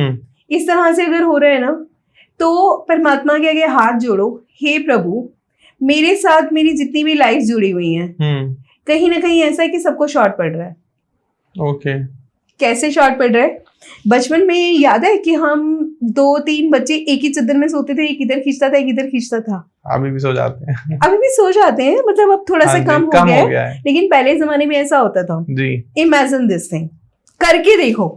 इस तरह से अगर हो रहा है ना, तो परमात्मा के आगे हाथ जोड़ो, हे प्रभु मेरे साथ मेरी जितनी भी लाइफ जुड़ी हुई है, कहीं ना कहीं ऐसा है कि सबको शॉर्ट पड़ रहा है। ओके। कैसे शॉर्ट पड़ रहा है? बचपन में याद है कि हम 2-3 बच्चे एक ही चादर में सोते थे, एक इधर खींचता था, एक इधर खींचता था। अभी भी सो जाते हैं। अभी भी सो जाते हैं, मतलब अब थोड़ा सा कम हो गया है, लेकिन पहले जमाने में ऐसा होता था जी। इमेजिन दिस थिंग, करके देखो।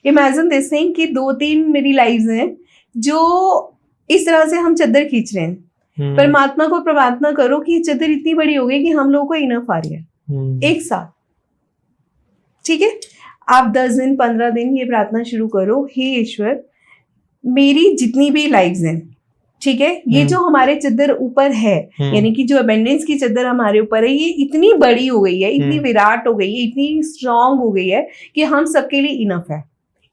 इमेजिन दिस थिंग कि 2-3 मेरी लाइव्स हैं जो इस तरह से हम चादर खींच रहे हैं। परमात्मा को प्रार्थना करो कि चादर इतनी बड़ी हो गई कि हम लोगों को इनफ आ रही है एक साथ, ठीक है। आप 10 दिन 15 दिन ये प्रार्थना शुरू करो, हे ईश्वर मेरी जितनी भी लाइव्स हैं, ठीक है, ये जो हमारे चादर ऊपर है, यानी कि जो अबेंडेंस की चादर हमारे ऊपर है, ये इतनी बड़ी हो गई है, इतनी विराट हो गई है, इतनी स्ट्रांग हो गई है कि हम सबके लिए इनफ है।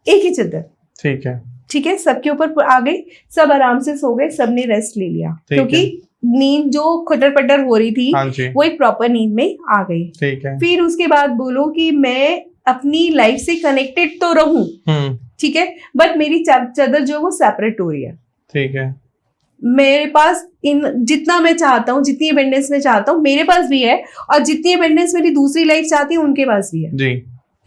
एक ही चादर, ठीक है, ठीक है, सबके ऊपर आ गई, सब आराम से सो गए, सबने रेस्ट ले लिया, क्योंकि नींद जो खटर पटर हो रही थी वो एक प्रॉपर नींद में आ गई। ठीक है। फिर उसके बाद बोलो कि मैं अपनी लाइफ से कनेक्टेड तो रहूं, ठीक है, बट मेरी चादर जो वो सेपरेट हो रही है। ठीक है। मेरे पास इन जितना मैं चाहता हूँ, जितनी अबेंडेंस मैं चाहता हूँ मेरे पास भी है, और जितनी अबेंडेंस मेरी दूसरी लाइफ चाहती है उनके पास भी है जी,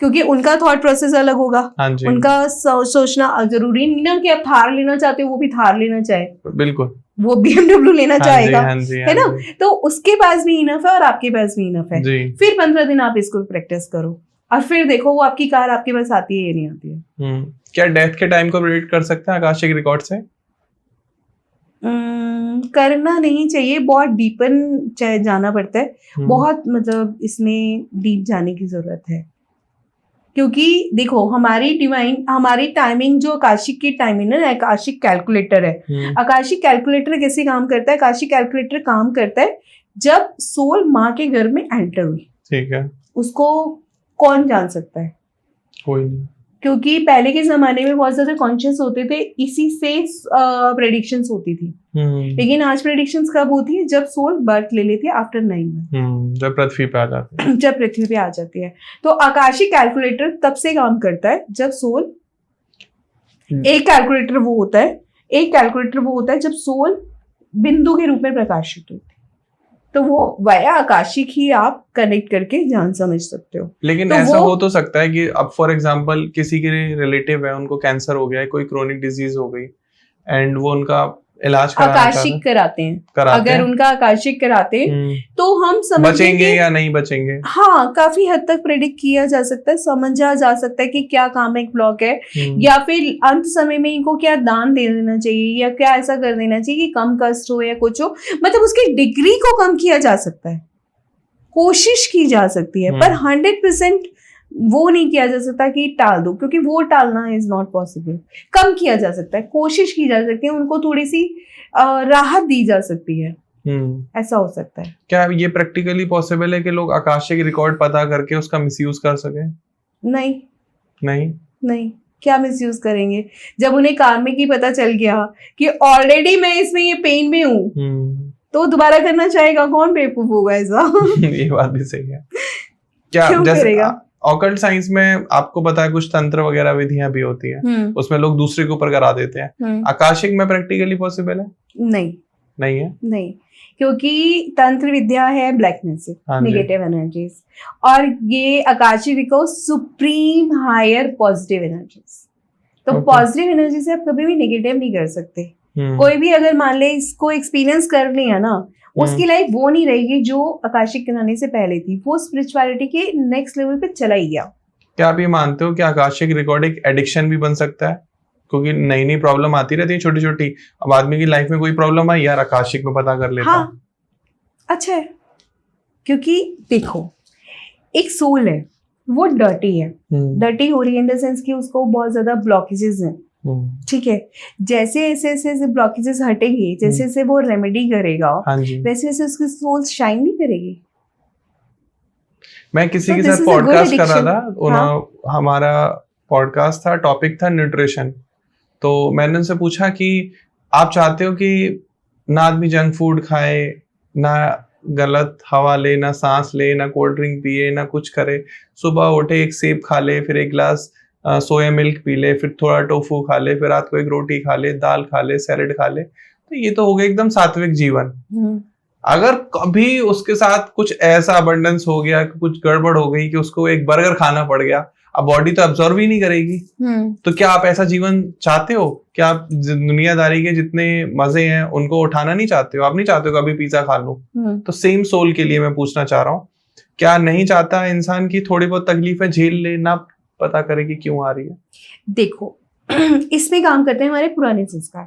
क्योंकि उनका थॉट प्रोसेस अलग होगा। उनका सोचना जरूरी नहीं ना कि आप थार लेना चाहते हो वो भी थार लेना चाहे, बिल्कुल वो BMW लेना चाहेगा, है ना। तो उसके पास भी इनफ है और आपके पास भी इनफ है। फिर 15 दिन आप इसको प्रैक्टिस करो और फिर देखो वो आपकी कार आपके पास आती है या नहीं आती है। क्या डेथ के टाइम को प्रेडिक्ट कर सकते हैं आकाशिक रिकॉर्ड से? करना नहीं चाहिए, बहुत डीपन जाना पड़ता है, बहुत मतलब इसमें डीप जाने की जरूरत है, क्योंकि देखो हमारी टाइमिंग जो आकाशिक की टाइमिंग है, आकाशिक कैलकुलेटर है। आकाशिक कैलकुलेटर कैसे काम करता है? आकाशिक कैलकुलेटर काम करता है जब सोल माँ के घर में एंटर हुई, ठीक है, उसको कौन जान सकता है? कोई नहीं, क्योंकि पहले के जमाने में बहुत ज्यादा कॉन्शियस होते थे, इसी से प्रेडिक्शंस होती थी। लेकिन आज प्रेडिक्शंस कब होती है? जब सोल बर्थ ले लेती है आफ्टर 9 मंथ, जब पृथ्वी पे आ जाती है। जब पृथ्वी पे आ जाती है, तो आकाशिक कैलकुलेटर तब से काम करता है जब सोल एक कैलकुलेटर वो होता है जब सोल बिंदु के रूप में प्रकाशित होती है, तो वो वाया आकाशिक ही आप कनेक्ट करके जान समझ सकते हो। लेकिन तो ऐसा हो तो सकता है कि अब फॉर एग्जांपल किसी के रिलेटिव है, उनको कैंसर हो गया है, कोई क्रोनिक डिजीज हो गई, एंड वो उनका इलाज आकाशिक कराते हैं, अगर उनका आकाशिक कराते तो हम समझ बचेंगे या नहीं बचेंगे। हाँ, काफी हद तक प्रेडिक्ट किया जा सकता है, समझा जा सकता है कि क्या कामिक ब्लॉक है, या फिर अंत समय में इनको क्या दान दे देना चाहिए या क्या ऐसा कर देना चाहिए कि कम कष्ट हो या कुछ हो, मतलब उसकी डिग्री को कम किया जा सकता है, कोशिश की जा सकती है, पर 100% वो नहीं किया जा सकता कि टाल दो, क्योंकि वो टालना इज नॉट पॉसिबल। कम किया जा सकता है, कोशिश की जा सकती है, उनको थोड़ी सी राहत दी जा सकती है, ऐसा हो सकता है। क्या ये प्रैक्टिकली पॉसिबल है कि लोग आकाशिक रिकॉर्ड पता करके उसका मिसयूज कर सके? नहीं नहीं नहीं, क्या मिसयूज करेंगे जब उन्हें कार्मिक ही पता चल गया कि ऑलरेडी मैं इसमें ये पेन में हूँ, तो दोबारा करना चाहेगा कौन? बेवकूफ होगा ऐसा। ये बात भी सही है। क्या जैसे ऑकल्ट साइंस में आपको पता है कुछ तंत्र वगैरह विधियां भी होती है, उसमें लोग दूसरे के ऊपर करा देते हैं, आकाशिक में प्रैक्टिकली पॉसिबल है? नहीं है, नहीं, क्योंकि तंत्र विद्या है ब्लैक मैजिक, नेगेटिव एनर्जीज, और ये Akashic record supreme higher positive energies. तो पॉजिटिव एनर्जी से आप कभी भी नेगेटिव नहीं कर सकते। कोई भी अगर मान ले इसको एक्सपीरियंस कर लिया ना, उसकी लाइफ वो नहीं रहेगी जो आकाशिक कराने से पहले थी, वो स्पिरिचुअलिटी के नेक्स्ट लेवल पे चला ही गया। क्या आप ये मानते हो कि आकाशिक रिकॉर्ड एक एडिक्शन भी बन सकता है? क्योंकि नई नई प्रॉब्लम आती रहती है छोटी छोटी, अब आदमी की लाइफ में कोई प्रॉब्लम आई, यार आकाशिक में पता कर लेता। हाँ, अच्छा है, क्योंकि देखो एक सोल है वो डर्टी है, डर्टी हो रही है इन द सेंस कि उसको बहुत ज्यादा ब्लॉकेजेस हैं, ठीक है, जैसे ऐसे ब्लॉकेजेस हटेंगे, जैसे जैसे वो रेमेडी करेगा, वैसे वैसे उसकी सोल शाइन नहीं करेगी। मैं किसी के साथ पॉडकास्ट कर रहा था, हमारा पॉडकास्ट था, टॉपिक था न्यूट्रिशन, तो मैंने उनसे पूछा कि आप चाहते हो कि ना आदमी जंक फूड खाए, ना गलत हवा ले, ना सांस ले, ना कोल्ड ड्रिंक पिए, ना कुछ करे, सुबह उठे एक सेब खा ले, फिर एक गिलास सोया मिल्क पी ले, फिर थोड़ा टोफू खा ले, फिर रात को एक रोटी खा ले, दाल खा ले, सैलेड खा ले, तो ये तो हो गया एकदम सात्विक जीवन। अगर कभी उसके साथ कुछ ऐसा अबंडेंस हो गया, कुछ गड़बड़ हो गई कि उसको एक बर्गर खाना पड़ गया, अब बॉडी तो अब्सॉर्ब ही नहीं करेगी, तो क्या आप ऐसा जीवन चाहते हो? क्या आप दुनियादारी के जितने मजे हैं उनको उठाना नहीं चाहते हो? आप नहीं चाहते हो कभी पिज्जा खा लूं? तो सेम सोल के लिए मैं पूछना चाह रहा हूँ, क्या नहीं चाहता इंसान की थोड़ी बहुत तकलीफें झेल ले, ना पता करे कि क्यों आ रही है? देखो इसमें काम करते हैं हमारे पुराने संस्कार,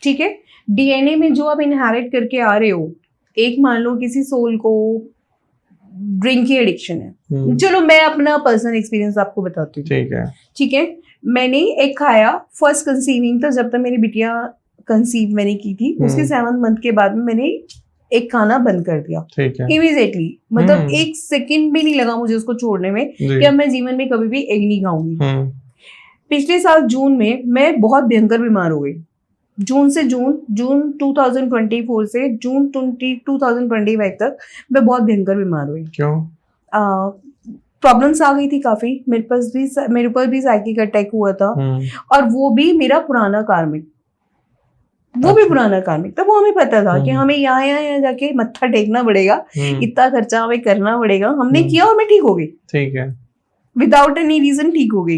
ठीक है, डीएनए में जो आप इनहेरिट करके आ रहे हो, एक मान लो किसी सोल को ड्रिंक की एडिक्शन है, चलो मैं अपना पर्सनल एक्सपीरियंस आपको बताती हूँ, ठीक है, मैंने एक खाया, फर्स्ट कंसीविंग था, जब तक मेरी बिटिया कंसीव मैंने की थी, उसके 7th मंथ के बाद में मैंने एक खाना बंद कर दिया इमीडिएटली, मतलब एक सेकंड भी नहीं लगा मुझे उसको छोड़ने में कि अब मैं जीवन में कभी भी एग नहीं खाऊंगी। पिछले साल जून में मैं बहुत भयंकर बीमार हो गई, जून 2024 से जून 2025 तक मैं बहुत भयंकर बीमार हुई। क्यों? प्रॉब्लम्स आ गई थी काफी, मेरे ऊपर भी साइकिक अटैक हुआ था, और वो भी मेरा पुराना कार्मिक, वो भी पुराना कार्मिक था, वो हमें पता था कि हमें यहाँ जाके मत्था टेकना पड़ेगा, इतना खर्चा हमें करना पड़ेगा, हमने किया और मैं ठीक हो गई, ठीक है, विदाउट एनी रीजन ठीक हो गई।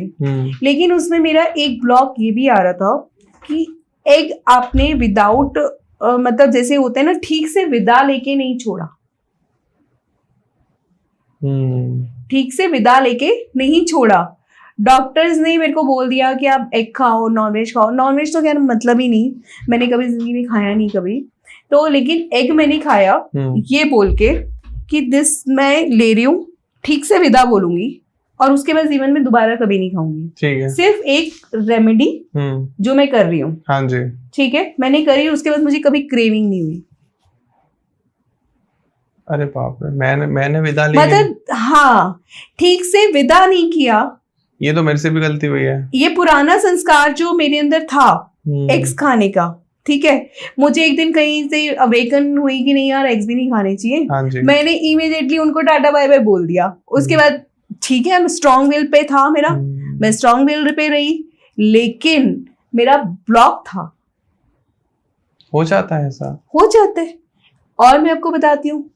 लेकिन उसमें मेरा एक ब्लॉक ये भी आ रहा था कि एग आपने विदाउट मतलब जैसे होते हैं ना, ठीक से विदा लेके नहीं छोड़ा, ठीक से विदा लेके नहीं छोड़ा। डॉक्टर्स ने मेरे को बोल दिया कि आप एग खाओ, नॉनवेज खाओ, नॉनवेज तो खैर मतलब ही नहीं, मैंने कभी जिंदगी में खाया नहीं कभी, तो लेकिन एग मैंने खाया ये बोल के कि दिस मैं ले रही हूँ, ठीक से विदा बोलूंगी, और उसके बाद जीवन में दोबारा कभी नहीं खाऊंगी। ठीक है, सिर्फ एक रेमेडी जो मैं कर रही हूँ, हाँ जी, ठीक है, मैंने करी, उसके बाद मुझे कभी क्रेविंग नहीं हुई। अरे बाप रे, मैंने विदा ली, मतलब हाँ, ठीक से विदा नहीं किया, ये तो मेरे से भी गलती हुई है। ये पुराना संस्कार जो मेरे अंदर था एग्स खाने का, ठीक है, मुझे एक दिन कहीं से अवेकन हुई कि नहीं यार एग्स भी नहीं खाने चाहिए, हाँ मैंने इमीडिएटली उनको टाटा बाय बाय बोल दिया। उसके बाद ठीक है, स्ट्रॉन्ग विल पे था मेरा, मैं स्ट्रॉन्ग विल पे रही, लेकिन मेरा ब्लॉक था। हो जाता है ऐसा, हो जाता है। और मैं आपको बताती हूँ,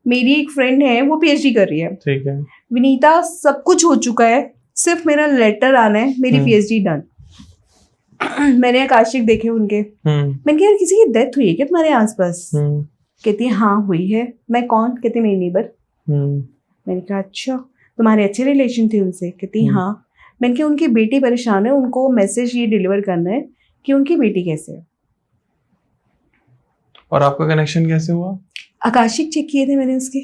मेरी एक फ्रेंड है, वो पीएचडी कर रही है, ठीक है, विनीता, सब कुछ हो चुका है, सिर्फ मेरा लेटर आना है, मेरी पीएचडी डन। मैंने आकाशिक देखे उनके। मैंने कहा यार किसी की डेथ हुई है क्या तुम्हारे आसपास? कहती है हाँ हुई है। मैं कौन? कहती मेरी नेबर। मैंने कहा अच्छा, तुम्हारे अच्छे रिलेशन थे उनसे? कहती हाँ। मैंने कहा उनकी बेटी परेशान है, उनको मैसेज ये डिलीवर करना है कि उनकी बेटी कैसे है। और आपका कनेक्शन कैसे हुआ? आकाशिक चेक किए थे मैंने उसके,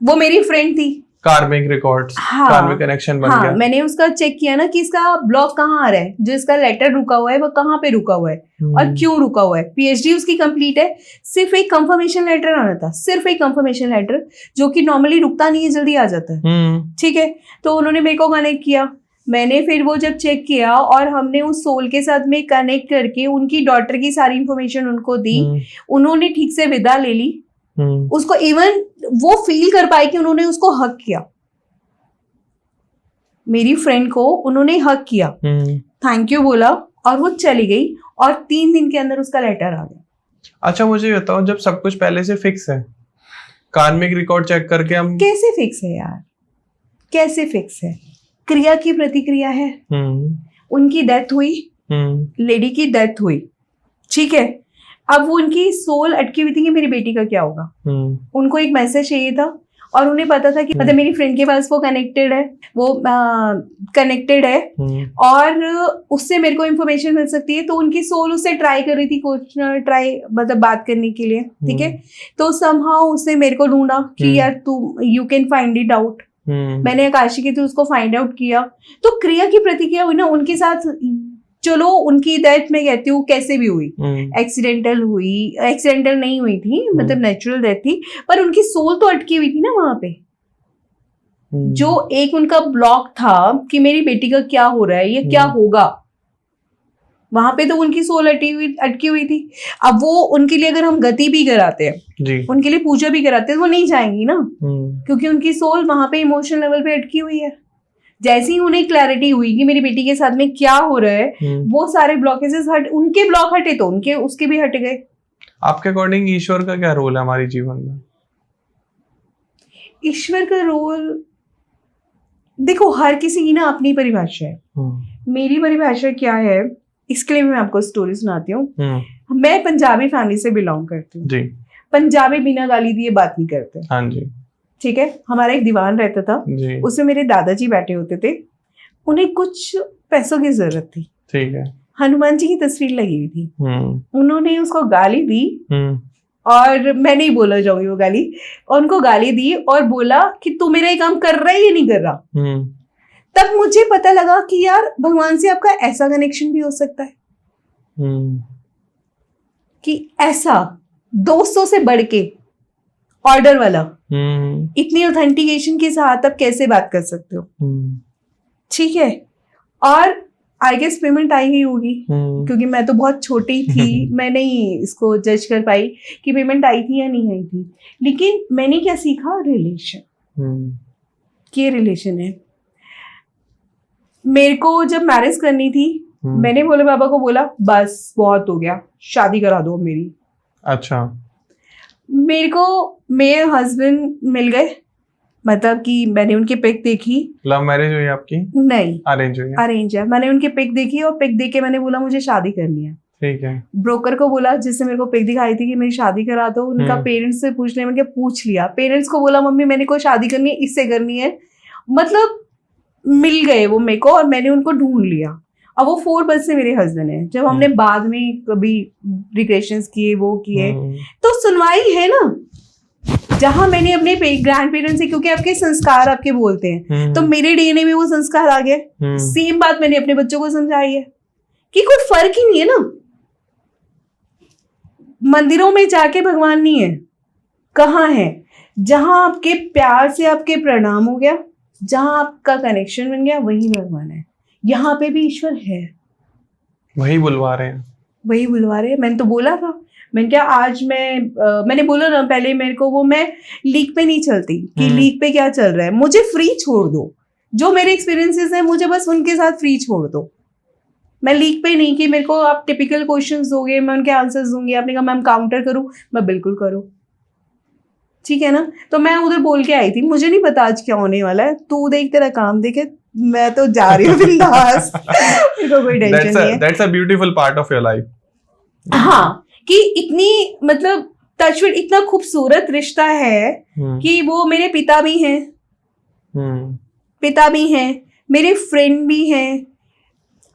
वो मेरी फ्रेंड थी। कार्मिक रिकॉर्ड्स, हाँ, कार्मिक कनेक्शन बन गया। मैंने उसका चेक किया ना कि इसका ब्लॉक कहाँ आ रहा है, जो इसका लेटर रुका हुआ है वो कहाँ पे रुका हुआ है और क्यों रुका हुआ है। पीएचडी उसकी कंप्लीट है, सिर्फ एक कंफर्मेशन लेटर आना था, सिर्फ एक कंफर्मेशन लेटर, जो कि नॉर्मली रुकता नहीं है, जल्दी आ जाता है। ठीक है, तो उन्होंने मेरे को कनेक्ट किया। मैंने फिर वो जब चेक किया और हमने उस सोल के साथ में कनेक्ट करके उनकी डॉटर की सारी इंफॉर्मेशन उनको दी, उन्होंने ठीक से विदा ले ली उसको। इवन वो फील कर पाए कि उन्होंने उसको हक किया, मेरी फ्रेंड को उन्होंने हक किया, थैंक यू बोला और वो चली गई और 3 दिन के अंदर उसका लेटर आ गया। अच्छा मुझे बताओ, जब सब कुछ पहले से फिक्स है, कार्मिक रिकॉर्ड चेक करके हम कैसे फिक्स है यार, कैसे फिक्स है? क्रिया की प्रतिक्रिया है। उनकी डेथ हुई, लेडी की डेथ हुई, ठीक है। अब वो उनकी सोल अटकी हुई थी कि मेरी बेटी का क्या होगा। उनको एक मैसेज चाहिए था और उन्हें पता था कि मतलब मेरी फ्रेंड के पास वो कनेक्टेड है, वो कनेक्टेड है और उससे मेरे को इन्फॉर्मेशन मिल सकती है। तो उनकी सोल उससे ट्राई कर रही थी, ट्राई मतलब बात करने के लिए, ठीक है। तो समहाउ उसने मेरे को ढूंढा कि यार तू you can find it out. मैंने आकाशी के थ्रू उसको फाइंड आउट किया। तो क्रिया की प्रतिक्रिया हुई ना उनके साथ। चलो उनकी डेथ मैं कहती हूँ कैसे भी हुई, एक्सीडेंटल हुई, एक्सीडेंटल नहीं हुई थी, मतलब नेचुरल डेथ थी, पर उनकी सोल तो अटकी हुई थी ना वहां पे। जो एक उनका ब्लॉक था कि मेरी बेटी का क्या हो रहा है, ये क्या होगा, वहां पे तो उनकी सोल अटकी हुई थी। अब वो उनके लिए अगर हम गति भी कराते हैं, उनके लिए पूजा भी कराते हैं, वो नहीं जाएंगी ना, क्योंकि उनकी सोल वहां पे इमोशनल लेवल पे अटकी हुई है। जैसे ही उन्हें क्लैरिटी हुई कि मेरी बेटी के साथ में क्या हो रहा है, वो सारे ब्लॉकेजेस उनके ब्लॉक हटे तो उनके उसके भी हट गए। आपके अकॉर्डिंग ईश्वर का क्या रोल है हमारे जीवन में? ईश्वर का रोल देखो हर किसी की ना अपनी परिभाषा है। मेरी परिभाषा क्या है, इसके लिए मैं आपको स्टोरी सुनाती हूँ। मैं पंजाबी फैमिली से बिलोंग करती हूँ। पंजाबी बिना गाली दिए बात नहीं करते। हाँ जी, ठीक है। हमारा एक दीवान रहता था, उसमें मेरे दादाजी बैठे होते थे, उन्हें कुछ पैसों की जरूरत थी, ठीक है। हनुमान जी की तस्वीर लगी हुई थी, उन्होंने उसको गाली दी और मैं नहीं बोला जाऊंगी वो गाली, और उनको गाली दी और बोला कि तू मेरा ये काम कर रहा है या नहीं कर रहा। तब मुझे पता लगा कि यार भगवान से आपका ऐसा कनेक्शन भी हो सकता है कि ऐसा दोस्तों से बढ़ के ऑर्डर वाला, इतनी ऑथेंटिकेशन के साथ आप कैसे बात कर सकते हो, ठीक है। और आई गेस पेमेंट आई ही होगी, क्योंकि मैं तो बहुत छोटी थी, मैं नहीं इसको जज कर पाई कि पेमेंट आई थी या नहीं आई थी। लेकिन मैंने क्या सीखा, रिलेशन, ये रिलेशन है। मेरे को जब मैरिज करनी थी, मैंने भोले बाबा को बोला बस बहुत हो गया, शादी करा दो मेरी। अच्छा। मेरे को मेरे हस्बैंड मिल गए, मतलब कि मैंने उनकी पिक देखी। लव मैरिज हुई आपकी? नहीं, अरेंज हुई। अरेंज है। मैंने उनकी पिक देखी और पिक देख के मैंने बोला मुझे शादी करनी है, ठीक है। ब्रोकर को बोला जिससे मेरे को पिक दिखाई थी कि मेरी शादी करा दो, उनका पेरेंट्स से पूछने में पूछ लिया। पेरेंट्स को बोला मम्मी मैंने कोई शादी करनी है, इससे करनी है। मतलब मिल गए वो मेरे को और मैंने उनको ढूंढ लिया। अब वो 4 बज से मेरे हस्बैंड है। जब हमने बाद में कभी रिक्रेशंस किए, वो किए, तो सुनवाई है ना, जहां मैंने अपने ग्रैंड पेरेंट्स से, क्योंकि आपके संस्कार आपके बोलते हैं, तो मेरे डीएनए में वो संस्कार आ गए। सेम बात मैंने अपने बच्चों को समझाई है कि कोई फर्क ही नहीं है ना। मंदिरों में जाके भगवान नहीं है, कहाँ है? जहां आपके प्यार से आपके प्रणाम हो गया, जहां आपका कनेक्शन बन गया, वही भगवान है। यहाँ पे भी ईश्वर है, वही बुलवा रहे हैं, वही बुलवा रहे हैं। मैंने तो बोला था, मैंने क्या आज मैंने बोला ना पहले, मेरे को वो मैं लीक पे नहीं चलती कि लीक पे क्या चल रहा है, मुझे फ्री छोड़ दो। जो मेरे एक्सपीरियंसेस हैं मुझे बस उनके साथ फ्री छोड़ दो। मैं लीक पे नहीं कि मेरे को आप टिपिकल क्वेश्चंस दोगे, मैं उनके आंसर्स दूंगी। आपने कहा मैम काउंटर करूं, मैं बिल्कुल करूं, ठीक है ना। तो मैं उधर बोल के आई थी, मुझे नहीं पता आज क्या होने वाला है, तू देख तेरा काम देखे, मैं तो जा रही हूँ बिंदास। मेरे को कोई टेंशन नहीं है। That's a beautiful part of your life. हाँ, कि इतनी मतलब टचवुड इतना खूबसूरत रिश्ता है कि वो मेरे पिता भी हैं, पिता भी हैं, मेरे फ्रेंड भी हैं।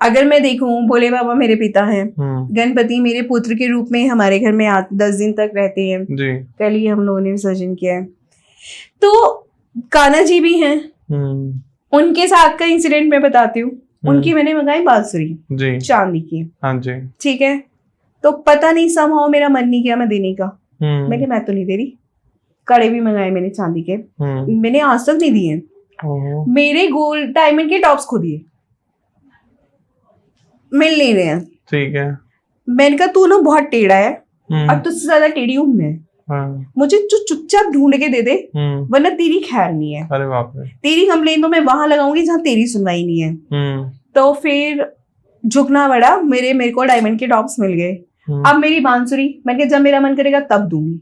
अगर मैं देखूं, भोले बाबा मेरे पिता हैं, गणपति मेरे पुत्र के रूप में हमारे घर में 10 दिन तक रहते हैं जी। कल ही हम लोगों ने विसर्जन किया है। तो कान्हा जी भी हैं, उनके साथ का इंसिडेंट मैं बताती हूँ। उनकी मैंने मंगाई बांसुरी चांदी की, हाँ जी, ठीक है। तो पता नहीं समहाउ मेरा मन नहीं किया मैं देने का। मैं तो नहीं दे रही। कड़े भी मंगाए मैंने चांदी के, मैंने आज तक नहीं दिए। मेरे गोल्ड डायमंड के टॉप्स खो दिए, मिल नहीं रहे हैं, ठीक है। मैंने कहा तू ना बहुत टेढ़ा है, अब तुझसे ज्यादा टेढ़ी हूं मैं, मुझे चुपचाप ढूंढ के दे दे, वरना तेरी खैर नहीं है। अरे बाप रे। तेरी कंप्लेन तो मैं वहां लगाऊंगी जहां तेरी सुनवाई नहीं है। तो फिर झुकना पड़ा, मेरे को डायमंड के टॉप्स मिल गए। अब मेरी बांसुरी मैंने जब मेरा मन करेगा तब दूंगी,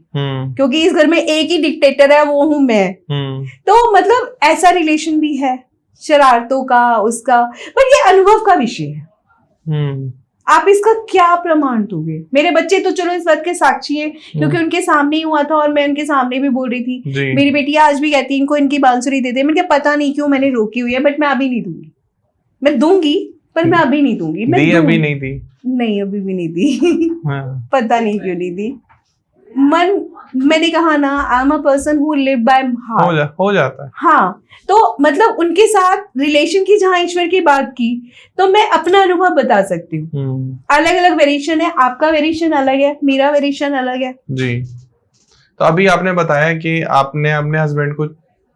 क्योंकि इस घर में एक ही डिक्टेटर है, वो हूं मैं। तो मतलब ऐसा रिलेशन भी है, शरारतों का, उसका, पर ये अनुभव का विषय है। आप इसका क्या प्रमाण दोगे? मेरे बच्चे तो चलो इस बात के साक्षी है, क्योंकि उनके सामने ही हुआ था और मैं उनके सामने भी बोल रही थी। मेरी बेटी आज भी कहती है इनको इनकी बांसुरी दे दे। मैंने पता नहीं क्यों मैंने रोकी हुई है, बट मैं अभी नहीं दूंगी। मैं दूंगी पर मैं अभी नहीं दूंगी। मैं अभी नहीं दी, नहीं अभी भी नहीं दी। पता नहीं क्यों नहीं दी। मैंने कहा ना, I am a person who live by heart. हो जाता है। हाँ, तो मतलब उनके साथ रिलेशन की जहां ईश्वर की बात की, तो मैं अपना अनुभव बता सकती हूँ। अलग अलग वेरिएशन है, आपका वेरिएशन अलग है, मेरा वेरिएशन अलग है जी। तो अभी आपने बताया कि आपने अपने हस्बैंड को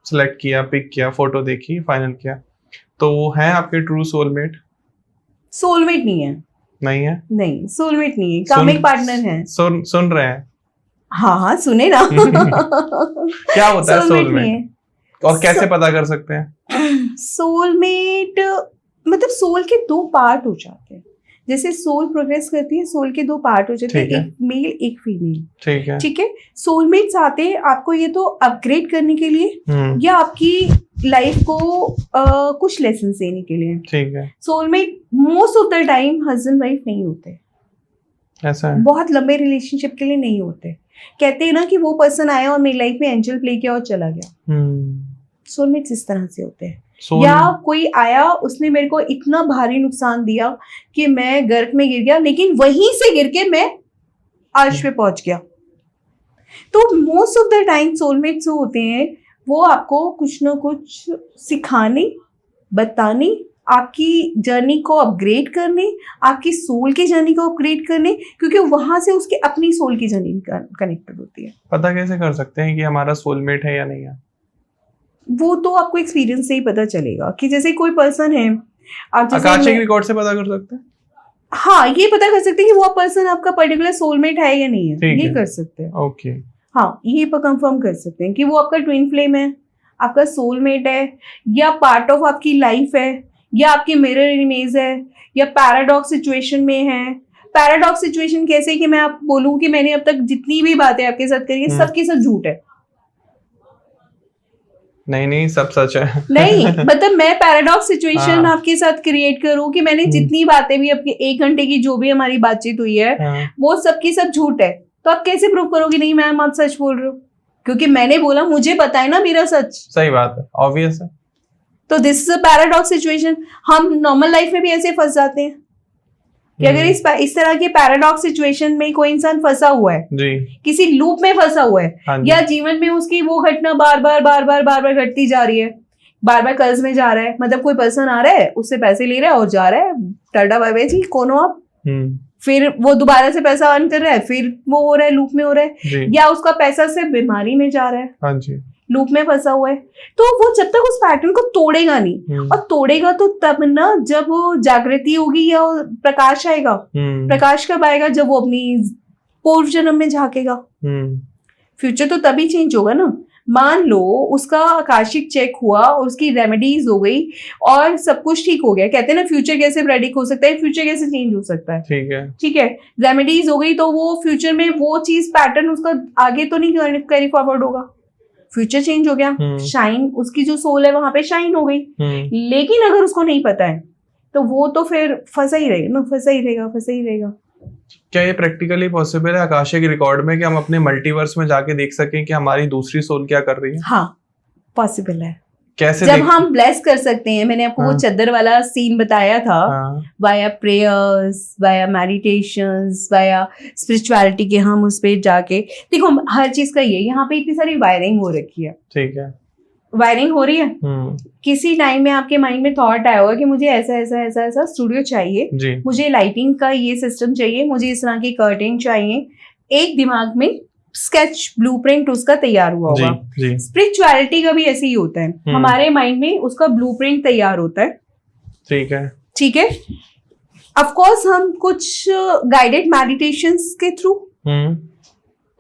सिलेक्ट किया, पिक किया, फोटो देखी, फाइनल किया, तो वो है आपके ट्रू सोलमेट? सोलमेट नहीं है। नहीं है? नहीं, सोलमेट नहीं है, कामिक पार्टनर है। सुन रहे हैं? हाँ सुने ना। क्या होता है सोलमेट और कैसे पता कर सकते हैं? सोलमेट मतलब सोल के 2 पार्ट हो जाते हैं। जैसे सोल प्रोग्रेस करती है, सोल के 2 पार्ट हो जाते हैं, एक मेल एक फीमेल, ठीक है, ठीक है। सोलमेट्स आते हैं आपको ये तो अपग्रेड करने के लिए या आपकी लाइफ को कुछ लेसन देने के लिए, ठीक है। Soulmate most of the time husband wife नहीं होते, ऐसा है। बहुत लंबे रिलेशनशिप के लिए नहीं होते। कहते हैं ना कि वो पर्सन आया और मेरी लाइफ में एंजल प्ले किया और चला गया। सोलमेट्स इस तरह से होते हैं। या कोई आया, उसने मेरे को इतना भारी नुकसान दिया कि मैं गर्क में गिर गया, लेकिन वहीं से गिर के मैं अर्श पे पहुंच गया। तो most of the time soulmates जो होते हैं वो आपको कुछ ना कुछ सिखाने, बताने, आपकी जर्नी को अपग्रेड करने, आपकी सोल की जर्नी को अपग्रेड करने, क्योंकि वहां से उसके अपनी सोल की जर्नी कनेक्टेड होती है। पता कैसे कर सकते हैं कि हमारा सोलमेट है या नहीं है? वो तो आपको एक्सपीरियंस से ही पता चलेगा। कि जैसे कोई पर्सन है, आप आकाशिक रिकॉर्ड से पता कर सकते हैं। हाँ, ये पता कर सकते हैं कि वो पर्सन आपका पर्टिकुलर सोलमेट है या नहीं है, ये कर सकते हैं। ओके, हाँ, ये कंफर्म कर सकते हैं कि वो आपका ट्विन फ्लेम है, आपका सोलमेट है, या पार्ट ऑफ आपकी लाइफ है, या आपकी मिरर इमेज है, या पैराडॉक्स सिचुएशन में है। पैराडॉक्स सिचुएशन कैसे कि मैं आप बोलूं कि मैंने अब तक जितनी भी बातें आपके साथ करी है सबके साथ झूठ है। नहीं सब सच है। नहीं, मतलब मैं पैराडॉक्स सिचुएशन आपके साथ क्रिएट करूं कि मैंने जितनी बातें भी आपके 1 घंटे की जो भी हमारी बातचीत हुई है वो सबकी सब झूठ है। तो आप कैसे प्रूव करोगे नहीं मैम आप सच बोल रहे हो? क्योंकि मैंने बोला, मुझे पता है ना मेरा सच। सही बात है, ऑब्वियस है। तो this is a paradox situation. हम नॉर्मल लाइफ में भी ऐसे फंस जाते हैं कि अगर इस तरह के पैराडॉक्स सिचुएशन में कोई इंसान फंसा हुआ है जी, किसी लूप में फंसा हुआ है, या जीवन में उसकी वो घटना बार बार घटती जा रही है, बार बार कर्ज में जा रहा है, मतलब कोई पर्सन आ रहा है, उससे पैसे ले रहा है और जा रहा है, टाटा बाय बाय जी, कौन हो आप? फिर वो दोबारा से पैसा अर्न कर रहा है, फिर वो हो रहा है, लूप में हो रहा है, या उसका पैसा सिर्फ बीमारी में जा रहा है, हाँ जी, लूप में फंसा हुआ है। तो वो जब तक उस पैटर्न को तोड़ेगा नहीं, और तोड़ेगा तो तब ना जब वो जागृति होगी या प्रकाश आएगा। प्रकाश कब आएगा? जब वो अपनी पूर्व जन्म में झांकेगा। फ्यूचर तो तभी चेंज होगा ना। मान लो उसका आकाशिक चेक हुआ और उसकी रेमेडीज हो गई और सब कुछ ठीक हो गया। कहते हैं ना फ्यूचर कैसे प्रेडिक्ट हो सकता है, फ्यूचर कैसे चेंज हो सकता है। ठीक है, रेमेडीज हो गई तो वो फ्यूचर में वो चीज पैटर्न उसका आगे तो नहीं कैरी फॉरवर्ड होगा। फ्यूचर चेंज हो गया, शाइन, उसकी जो सोल है वहां पे शाइन हो गई। लेकिन अगर उसको नहीं पता है तो वो तो फिर फंसा ही रहेगा ना, फंसा ही रहेगा। क्या ये प्रैक्टिकली पॉसिबल है आकाशिक रिकॉर्ड में कि हम अपने मल्टीवर्स में जाके देख सकें कि हमारी दूसरी सोल क्या कर रही है? हाँ, पॉसिबल है। कैसे जब हम ब्लेस कर सकते हैं, मैंने आपको वो चद्दर वाला सीन बताया था, via prayers, via meditations, via spirituality के हम उस पे जाके देखो, हर चीज का ये यहाँ पे इतनी सारी वायरिंग हो रखी है, ठीक है, वायरिंग हो रही है। किसी टाइम में आपके माइंड में थॉट आया होगा कि मुझे ऐसा ऐसा ऐसा ऐसा स्टूडियो चाहिए, मुझे लाइटिंग का ये सिस्टम चाहिए, मुझे इस तरह की कर्टेन चाहिए, एक दिमाग में स्केच ब्लूप्रिंट उसका तैयार हुआ होगा। स्पिरिचुअलिटी का भी ऐसे ही होता है, हमारे माइंड में उसका ब्लूप्रिंट तैयार होता है। ठीक है। ऑफ कोर्स हम कुछ गाइडेड मेडिटेशंस के थ्रू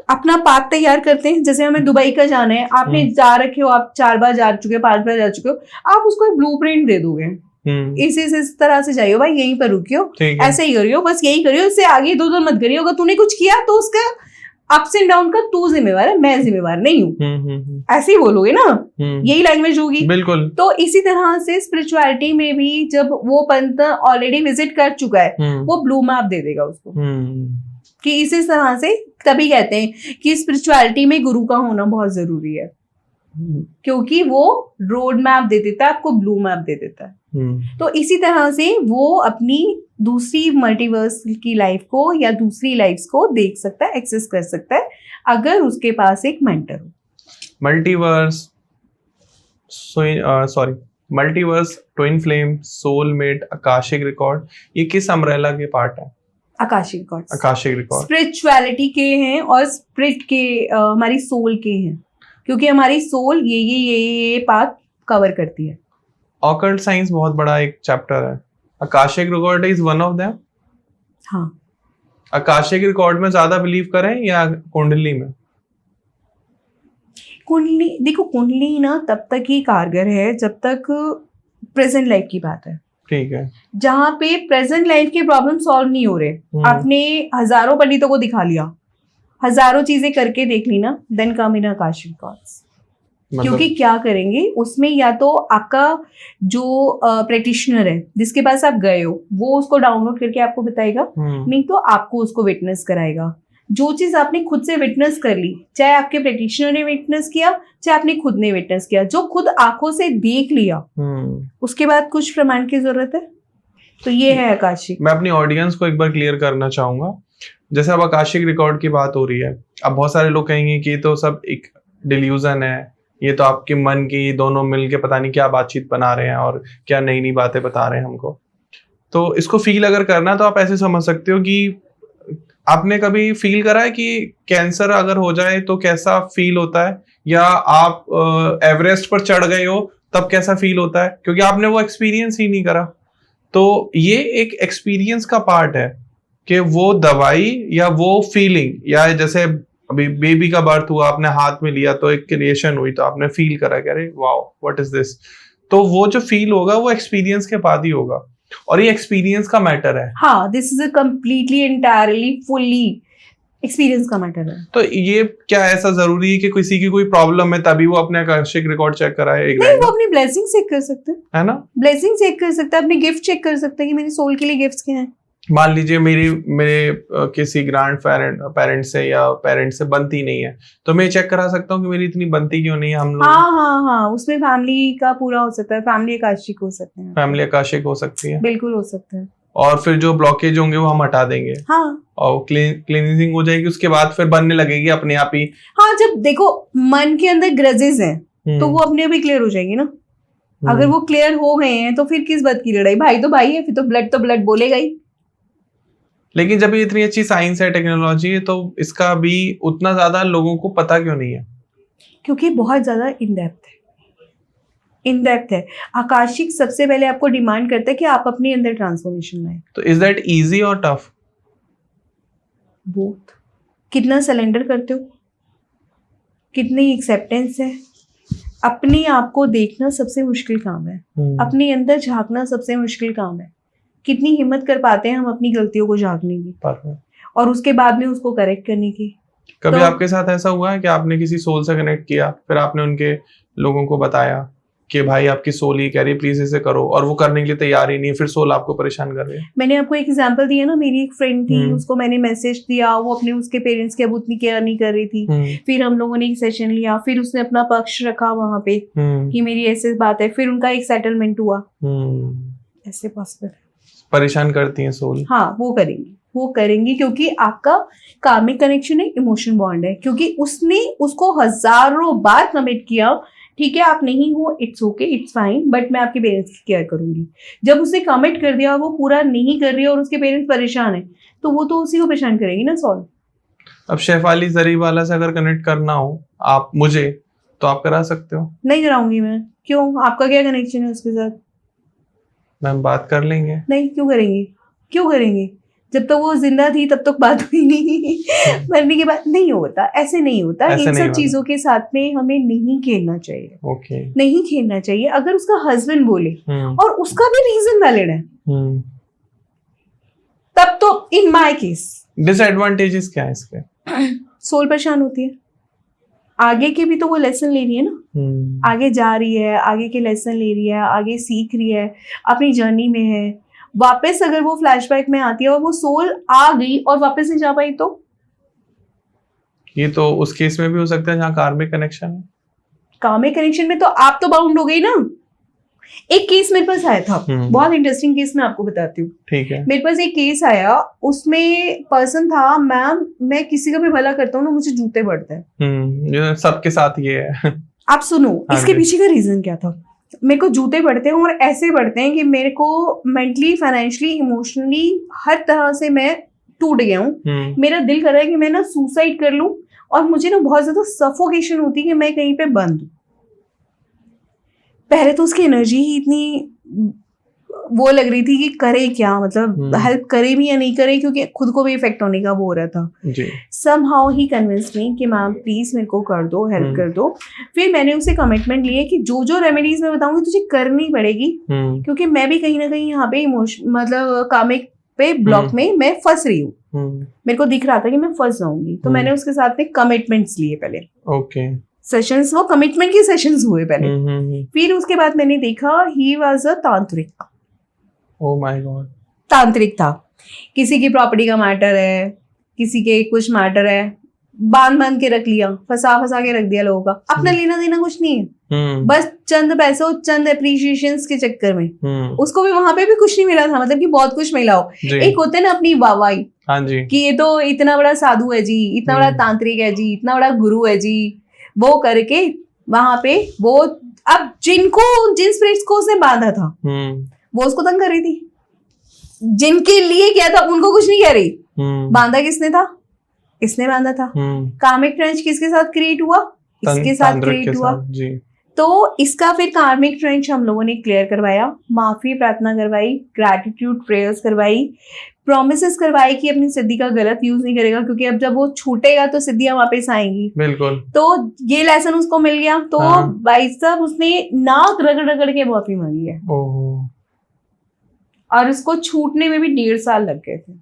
अपना पाथ तैयार करते हैं। जैसे हमें दुबई का जाना है, आपने जा रखे हो, आप 4 बार जा चुके हो, 5 बार जा चुके हो, आप उसको एक ब्लूप्रिंट दे दोगे, इस तरह से जाइयो भाई, यहीं पर रुकियो, ऐसे ही करियो, बस यही करियो, इससे आगे इधर मत करियो। अगर तूने कुछ किया तो उसका अप्स एंड डाउन का तू जिम्मेवार है, मैं जिम्मेवार नहीं हूँ, ऐसे ही बोलोगे ना, यही लैंग्वेज होगी। बिल्कुल। तो इसी तरह से स्पिरिचुअलिटी में भी जब वो पंत ऑलरेडी विजिट कर चुका है, वो ब्लू मैप दे देगा उसको कि इसी तरह से। तभी कहते हैं कि स्पिरिचुअलिटी में गुरु का होना बहुत जरूरी है, क्योंकि वो रोड मैप दे देता है आपको, ब्लू मैप दे देता है। तो इसी तरह से वो अपनी दूसरी मल्टीवर्स की लाइफ को या दूसरी लाइफ्स को देख सकता है, एक्सेस कर सकता है, अगर उसके पास एक मेंटर हो। Multiverse, twin flame, soulmate, Akashic record, ये किस अम्ब्रेला के पार्ट है? आकाशिक रिकॉर्ड स्पिरिचुअलिटी के हैं और स्पिरिट के, हमारी सोल के हैं, क्योंकि हमारी सोल ये पाथ कवर करती है। ऑकल्ट साइंस बहुत बड़ा एक चैप्टर है, Akashic record is one of them. हाँ, आकाशिक रिकॉर्ड में ज्यादा बिलीव करें या कुंडली में? कुंडली, देखो कुंडली ना तब तक ही कारगर है जब तक प्रेजेंट लाइफ की बात है। ठीक है। जहाँ पे प्रेजेंट लाइफ के प्रॉब्लम सॉल्व नहीं हो रहे, आपने हजारों पंडितों को दिखा लिया, हजारों चीजें करके देख ली ना, देन कम इन आकाशिक रिकॉर्ड्स। क्योंकि क्या करेंगे उसमें, या तो आपका जो प्रैक्टिशनर है जिसके पास आप गए हो, वो उसको डाउनलोड करके आपको बताएगा, नहीं तो आपको उसको विटनेस कराएगा। जो चीज आपने खुद से विटनेस कर ली, चाहे आपके प्रैक्टिशनर ने विटनेस किया, चाहे आपने खुद ने विटनेस किया, जो खुद आंखों से देख लिया, उसके बाद कुछ प्रमाण की जरूरत है। तो ये है आकाशिक। मैं अपनी ऑडियंस को एक बार क्लियर करना चाहूंगा, जैसे अब आकाशिक रिकॉर्ड की बात हो रही है, अब बहुत सारे लोग कहेंगे कि ये तो सब एक डिल्यूजन है, ये तो आपके मन की दोनों मिलके पता नहीं क्या बातचीत बना रहे हैं और क्या नई नई बातें बता रहे हैं हमको। तो इसको फील अगर करना है तो आप ऐसे समझ सकते हो कि आपने कभी फील करा है कि कैंसर अगर हो जाए तो कैसा फील होता है, या आप एवरेस्ट पर चढ़ गए हो तब कैसा फील होता है, क्योंकि आपने वो एक्सपीरियंस ही नहीं करा। तो ये एक एक्सपीरियंस का पार्ट है कि वो दवाई या वो फीलिंग, या जैसे अभी बेबी का बर्थ हुआ, आपने हाथ में लिया तो एक क्रिएशन हुई, तो आपने फील करा कि अरे वाओ व्हाट इज दिस। तो वो जो फील होगा वो एक्सपीरियंस के बाद ही होगा, और ये एक्सपीरियंस का मैटर है। हाँ, this is a completely entirely fully experience का मैटर है। तो ये क्या ऐसा जरूरी है कि किसी की कोई प्रॉब्लम है तभी वो अपने आकाशिक रिकॉर्ड चेक कराए? नहीं, वो अपनी ब्लेसिंग चेक कर सकते हैं, है ना, ब्लेसिंग चेक कर सकता है, अपने गिफ्ट चेक कर सकता है कि मेरी सोल के लिए गिफ्ट्स क्या हैं। मान लीजिए मेरे किसी ग्रैंड पेरेंट से या पेरेंट से बनती नहीं है, तो मैं चेक करा सकता हूँ कि मेरी इतनी बनती क्यों नहीं है हम लोग। हाँ, उसमें फैमिली का पूरा हो सकता है, फैमिली आकाशिक हो सकते हैं, फैमिली आकाशिक हो सकती है, बिल्कुल हो सकता है। और फिर जो ब्लॉकेज होंगे वो हम हटा देंगे। हाँ, और क्लीनिंग हो जाएगी, उसके बाद फिर बनने लगेगी अपने आप ही। हाँ, जब देखो मन के अंदर ग्रजेस हैं तो वो अपने आप ही क्लियर हो जाएगी ना। अगर वो क्लियर हो गए हैं तो फिर किस बात की लड़ाई, भाई तो भाई है, फिर तो ब्लड बोलेगा ही। लेकिन जब ये इतनी अच्छी साइंस है, टेक्नोलॉजी है, तो इसका भी उतना ज्यादा लोगों को पता क्यों नहीं है? क्योंकि बहुत ज्यादा इन डेप्थ है। आकाशिक सबसे पहले आपको डिमांड करता है कि आप अपने अंदर ट्रांसफॉर्मेशन लाएं। तो इज दैट इजी और टफ? बोथ। कितना सरेंडर करते हो, कितनी एक्सेप्टेंस है। अपने आप को देखना सबसे मुश्किल काम है, अपने अंदर झांकना सबसे मुश्किल काम है। कितनी हिम्मत कर पाते हैं हम अपनी गलतियों को झांकने की और उसके बाद में उसको करेक्ट करने की। कभी आपके साथ ऐसा हुआ है कि आपने किसी सोल से कनेक्ट किया, फिर आपने उनके लोगों को बताया कि भाई आपकी सोल ये कह रही है प्लीज इसे करो, और वो करने के लिए तैयार ही नहीं है, फिर सोल आपको परेशान कर रही है? मैंने आपको एक एग्जांपल दिया ना, मेरी एक फ्रेंड थी, उसको मैंने मैसेज दिया, वो अपने उसके पेरेंट्स की अब उतनी केयर नहीं कर रही थी। फिर हम लोगों ने एक सेशन लिया, फिर उसने अपना पक्ष रखा वहां पे कि मेरी ऐसी बात है, फिर उनका एक सेटलमेंट हुआ। ऐसे पॉसिबल परेशान करती है सोल? हाँ, वो करेंगी क्योंकि आपका कार्मिक कनेक्शन है, इमोशन बॉन्ड है, क्योंकि उसने उसको हजारों बार कमिट किया, ठीक है आप नहीं हो, it's okay, it's fine, but मैं आपके पेरेंट्स की केयर करूंगी। जब उसने कमिट कर दिया, वो पूरा नहीं कर रही है और उसके पेरेंट्स परेशान है, तो वो तो उसी को परेशान करेगी ना सोल। अब शेफाली जरीवाला से अगर कनेक्ट करना हो आप मुझे, तो आप करा सकते हो? नहीं कराऊंगी मैं। क्यों? आपका क्या कनेक्शन है उसके साथ? मैम बात कर लेंगे। नहीं, क्यों करेंगे? जब तक वो जिंदा थी तब तक बात हुई नहीं, मरने के बाद नहीं होता, ऐसे नहीं होता। इन सब चीजों के साथ में हमें नहीं खेलना चाहिए। ओके। नहीं खेलना चाहिए। अगर उसका हस्बैंड बोले और उसका भी रीजन वैलिड है, तब तो इन माय केस। डिसएडवांटेजेस क्या है इसके? सोल परेशान होती है, आगे के भी तो वो लेसन ले रही है ना, आगे जा रही है, आगे के लेसन ले रही है, आगे सीख रही है, अपनी जर्नी में है। वापस अगर वो फ्लैशबैक में आती है और वो सोल आ गई और वापस नहीं जा पाई, तो ये तो उस केस में भी हो सकता है जहाँ कार्मिक कनेक्शन है। कार्मिक कनेक्शन में तो आप तो बाउंड हो गई ना। एक केस मेरे पास आया था, बहुत इंटरेस्टिंग केस, मैं आपको बताती हूँ। ठीक है। मेरे पास एक केस आया, उसमें पर्सन था, मैम मैं किसी का भी भला करता हूँ ना, मुझे जूते पड़ते हैं। सबके साथ ये है। आप सुनो, इसके पीछे का रीजन क्या था। मेरे को जूते पड़ते हैं और ऐसे पड़ते हैं कि मेरे को मेंटली, फाइनेंशियली, इमोशनली हर तरह से मैं टूट गया हूँ। मेरा दिल कर रहा है कि मैं ना सुसाइड कर लूं, और मुझे ना बहुत ज्यादा सफोकेशन होती है कि मैं कहीं पे बंद हूं। पहले तो उसकी एनर्जी ही इतनी वो लग रही थी कि करे क्या, मतलब हेल्प करे भी या नहीं करे, क्योंकि खुद को भी इफेक्ट होने का वो हो रहा था। समहाउ ही कन्विंस्ड मी कि मैम प्लीज मेरे को कर दो, हेल्प कर दो। फिर मैंने उसे कमिटमेंट लिए कि जो जो रेमेडीज मैं बताऊंगी तुझे करनी पड़ेगी, क्योंकि मैं भी कहीं ना कहीं यहाँ पे इमोशन, मतलब कामिक पे ब्लॉक में मैं फंस रही हूँ। मेरे को दिख रहा था कि मैं फंस जाऊंगी, तो मैंने उसके साथ में कमिटमेंट्स लिए पहले। ओके। सेशंस, वो कमिटमेंट के सेशंस हुए पहले। फिर उसके बाद मैंने देखा ही वाज अ तांत्रिक। Oh my God. तांत्रिक था, किसी की प्रॉपर्टी का मैटर है, किसी के कुछ मैटर है, बांध के रख लिया, फंसा के रख दिया लोगों का। अपना लेना देना कुछ नहीं है, बस चंद पैसों, चंद एप्रिशिएशन के चक्कर में। उसको भी वहां पे भी कुछ नहीं मिला था, मतलब कि बहुत कुछ मिला हो। एक होते ना अपनी वाहवाही, कि ये तो इतना बड़ा साधु है जी, इतना बड़ा तांत्रिक है जी, इतना बड़ा गुरु है जी, वो करके वहां पे वो, अब जिन स्पिरिट्स को उसने बांधा था वो उसको तंग कर रही थी, जिनके लिए क्या था उनको कुछ नहीं कह रही। बांधा किसने था? इसने बांधा था। कार्मिक ट्रेंच किसके साथ क्रिएट हुआ? इसके साथ क्रिएट हुआ। तो इसका फिर कार्मिक ट्रेंच हम लोगों ने क्लियर करवाया, माफी प्रार्थना करवाई, ग्रैटिट्यूड प्रेयर्स करवाई, प्रॉमिसेस करवाई कि अपनी सिद्धि का गलत यूज नहीं करेगा, क्योंकि अब जब वो छूटेगा तो सिद्धियां वापस आएंगी। बिल्कुल। तो ये लेसन उसको मिल गया। तो भाई साहब उसने नाक रगड़ के माफी मांगी है, और उसको छूटने में भी 1.5 साल लग गए थे।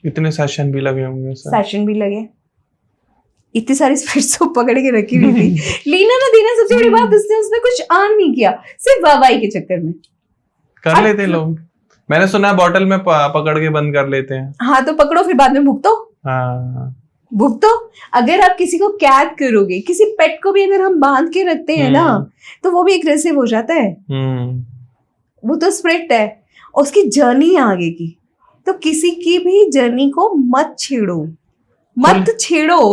इतने सेशन भी लगे होंगे? सेशन भी लगे, इतनी सारी स्पिरिट्स को पकड़ के रखी हुई थी। लेना ना देना सबसे बड़ी बात, उसने कुछ अर्न नहीं किया, सिर्फ वाहवाही के चक्कर में कर लेते लोग। मैंने सुना बॉटल में पकड़ के बंद कर लेते हैं। हाँ, तो पकड़ो फिर बाद में भुगतो। भुगतो। अगर आप किसी को कैद करोगे, किसी पेट को भी अगर हम बांध के रखते हैं ना, तो वो भी एग्रेसिव हो जाता है। वो तो स्पिरिट है, उसकी जर्नी है आगे की। तो किसी की भी जर्नी को मत छेड़ो,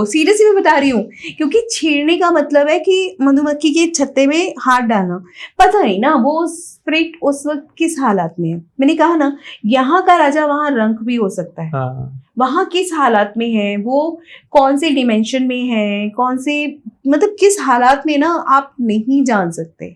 सीरियसली मैं बता रही हूँ। क्योंकि छेड़ने का मतलब है कि मधुमक्खी के छत्ते में हाथ डालना। पता नहीं ना वो स्पिरिट उस वक्त किस हालात में है। मैंने कहा ना, यहाँ का राजा वहाँ रंक भी हो सकता है। वहाँ किस हालात में है, वो कौन से डिमेंशन में है, कौन से, मतलब किस हालात में ना, आप नहीं जान सकते।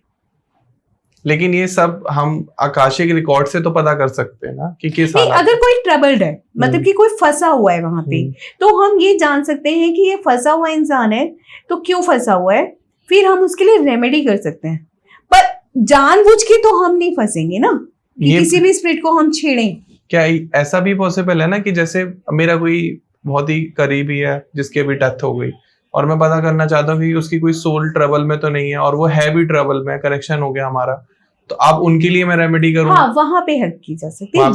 लेकिन ये सब हम आकाशिक रिकॉर्ड से तो पता कर सकते हैं ना कि किस हालात। अगर कोई ट्रबल्ड है, मतलब कि कोई फंसा हुआ है वहां पे, तो हम ये जान सकते हैं कि ये फंसा हुआ इंसान है, तो क्यों फंसा हुआ है, फिर हम उसके लिए रेमेडी कर सकते हैं। पर जानबूझ के तो हम नहीं फंसेंगे ना कि किसी भी स्पिरिट को हम छेड़ें। क्या ऐसा भी पॉसिबल है ना कि जैसे मेरा कोई बहुत ही करीबी है जिसकी अभी डेथ हो गई, और मैं पता करना चाहता हूँ कि उसकी कोई सोल ट्रबल में तो नहीं है, और वो है भी ट्रबल में, करेक्शन हो गया हमारा, तो आप उनके लिए मैं रेमेडी करूँ? हाँ, वहां पे हेल्प की जा सकती है,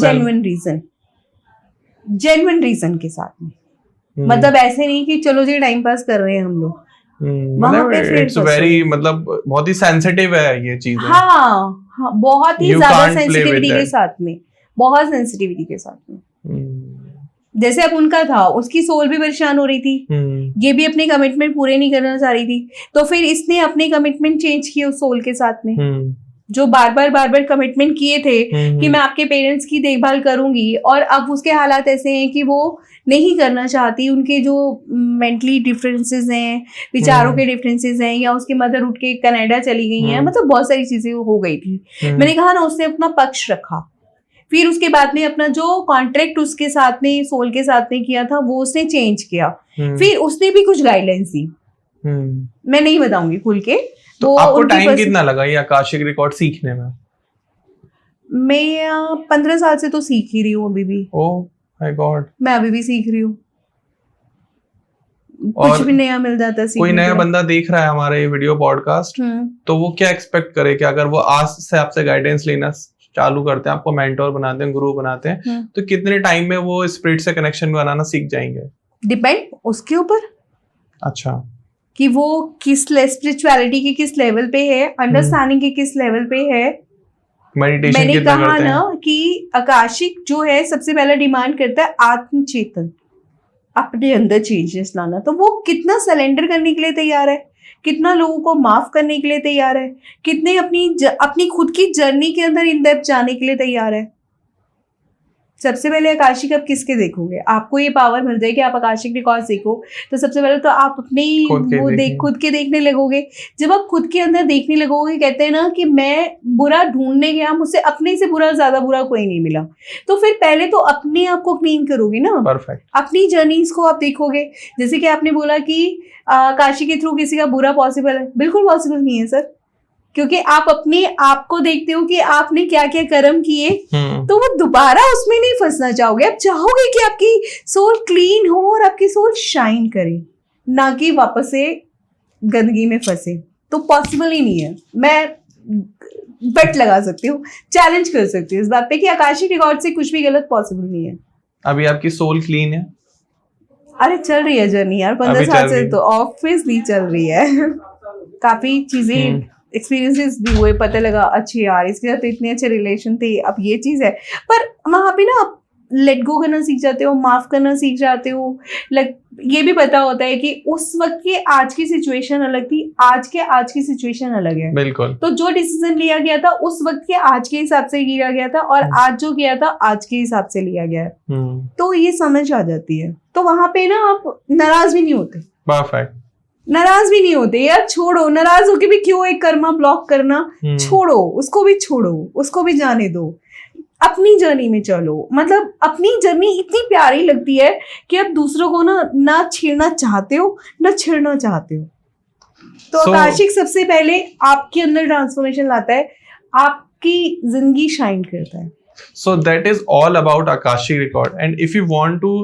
जेन्युइन रीजन के साथ में। मतलब ऐसे नहीं कि चलो जी टाइम पास कर रहे हैं हम लोग, वहां पे फिर इट्स वेरी, मतलब बहुत ही सेंसिटिव है ये चीज। हाँ, बहुत ही ज्यादा सेंसिटिविटी के साथ में, बहुत सेंसिटिविटी के साथ में। जैसे अब उनका था, उसकी सोल भी परेशान हो रही थी, ये भी अपने कमिटमेंट पूरे नहीं करना चाह रही थी, तो फिर इसने अपने कमिटमेंट चेंज किए उस सोल के साथ में, जो बार बार कमिटमेंट किए थे कि मैं आपके पेरेंट्स की देखभाल करूंगी, और अब उसके हालात ऐसे हैं कि वो नहीं करना चाहती। उनके जो मेंटली डिफरेंसेस हैं, विचारों के डिफरेंसेस हैं, या उसकी मदर उठ के कनाडा चली गई हैं, मतलब बहुत सारी चीजें हो गई थी। मैंने कहा ना, उसने अपना पक्ष रखा, फिर उसके बाद में अपना जो कॉन्ट्रैक्ट उसके साथ में, सोल के साथ में किया था, वो उसने चेंज किया। फिर उसने भी कुछ गाइडलाइंस दी, मैं नहीं बताऊंगी खुल के। तो आपको टाइम कितना लगा ये आकाशिक रिकॉर्ड सीखने में? मैं 15 साल से तो सीख ही रही हूँ अभी भी। ओह माय गॉड, मैं अभी भी सीख रही हूँ, कुछ भी नया मिल जाता है। कोई नया बंदा देख रहा है हमारा ये वीडियो पॉडकास्ट, तो वो क्या एक्सपेक्ट करे कि अगर वो आज से आपसे गाइडेंस लेना चालू करते हैं, आपको मेंटोर बनाते हैं, गुरु बनाते हैं, तो कितने टाइम में वो स्पिरिट से कनेक्शन बनाना सीख जाएंगे? डिपेंड उसके ऊपर। अच्छा, कि वो किस स्पिरिचुअलिटी के किस लेवल पे है, अंडरस्टैंडिंग के किस लेवल पे है, मेडिटेशन मैंने कितना कहा करते हैं? ना कि आकाशिक जो है सबसे पहला डिमांड करता है आत्मचेतन, अपने अंदर चेंजेस लाना। तो वो कितना सरेंडर करने के लिए तैयार है, कितना लोगों को माफ करने के लिए तैयार है, कितने अपनी खुद की जर्नी के अंदर इन डेप्थ जाने के लिए तैयार है। सबसे पहले आकाशिक आप किसके देखोगे? आपको ये पावर मिल जाएगी, आप आकाशिक रिकॉर्ड देखो, तो सबसे पहले तो आप अपने खुद के देखने लगोगे। जब आप खुद के अंदर देखने लगोगे, कहते हैं ना कि मैं बुरा ढूंढने गया, मुझसे अपने से ज्यादा बुरा कोई नहीं मिला, तो फिर पहले तो अपने आप को क्लीन करोगे ना। परफेक्ट। अपनी जर्नीज को आप देखोगे। जैसे कि आपने बोला कि आकाशी के थ्रू किसी का बुरा पॉसिबल है, बिल्कुल पॉसिबल नहीं है सर, क्योंकि आप अपने आप को देखते हो कि आपने क्या क्या कर्म किए, तो वो दोबारा उसमें नहीं फंसना चाहोगे। आप चाहोगे कि आपकी सोल क्लीन हो और आपकी सोल शाइन करे, ना कि वापस से गंदगी में फंसे। तो पॉसिबल ही नहीं है। मैं बेट लगा सकती हूँ, चैलेंज कर सकती हूँ इस बात पे कि आकाशिक रिकॉर्ड से कुछ भी गलत पॉसिबल नहीं है। अभी आपकी सोल क्लीन है? अरे चल रही है जर्नी यार, 15 साल से तो ऑब्वियसली चल रही है। काफी चीजें एक्सपीरियंसेस भी हुए, पता लगा अच्छे यार इसके साथ इतने अच्छे रिलेशन थे, अब ये चीज है। पर वहां पे ना आप लेट गो करना सीख जाते हो, माफ करना सीख जाते हो। ये भी पता होता है कि उस वक्त के आज की सिचुएशन अलग थी, आज की सिचुएशन अलग है। बिल्कुल। तो जो डिसीजन लिया गया था उस वक्त के आज के हिसाब से लिया गया था, और आज जो किया था आज के हिसाब से लिया गया है। तो ये समझ आ जाती है। तो वहां पे ना आप नाराज भी नहीं होते। परफेक्ट। नाराज भी नहीं होते यार, छोड़ो। नाराज होके भी क्यों एक कर्मा ब्लॉक करना, छोड़ो उसको भी, छोड़ो उसको भी, जाने दो। अपनी जर्नी में चलो। मतलब अपनी जर्नी इतनी प्यारी लगती है कि आप दूसरों को ना छेड़ना चाहते हो, ना छेड़ना चाहते हो। तो आकाशिक सबसे पहले आपके अंदर ट्रांसफॉर्मेशन लाता है, आपकी जिंदगी शाइन करता है। So that is all about Akashic record, and if you want to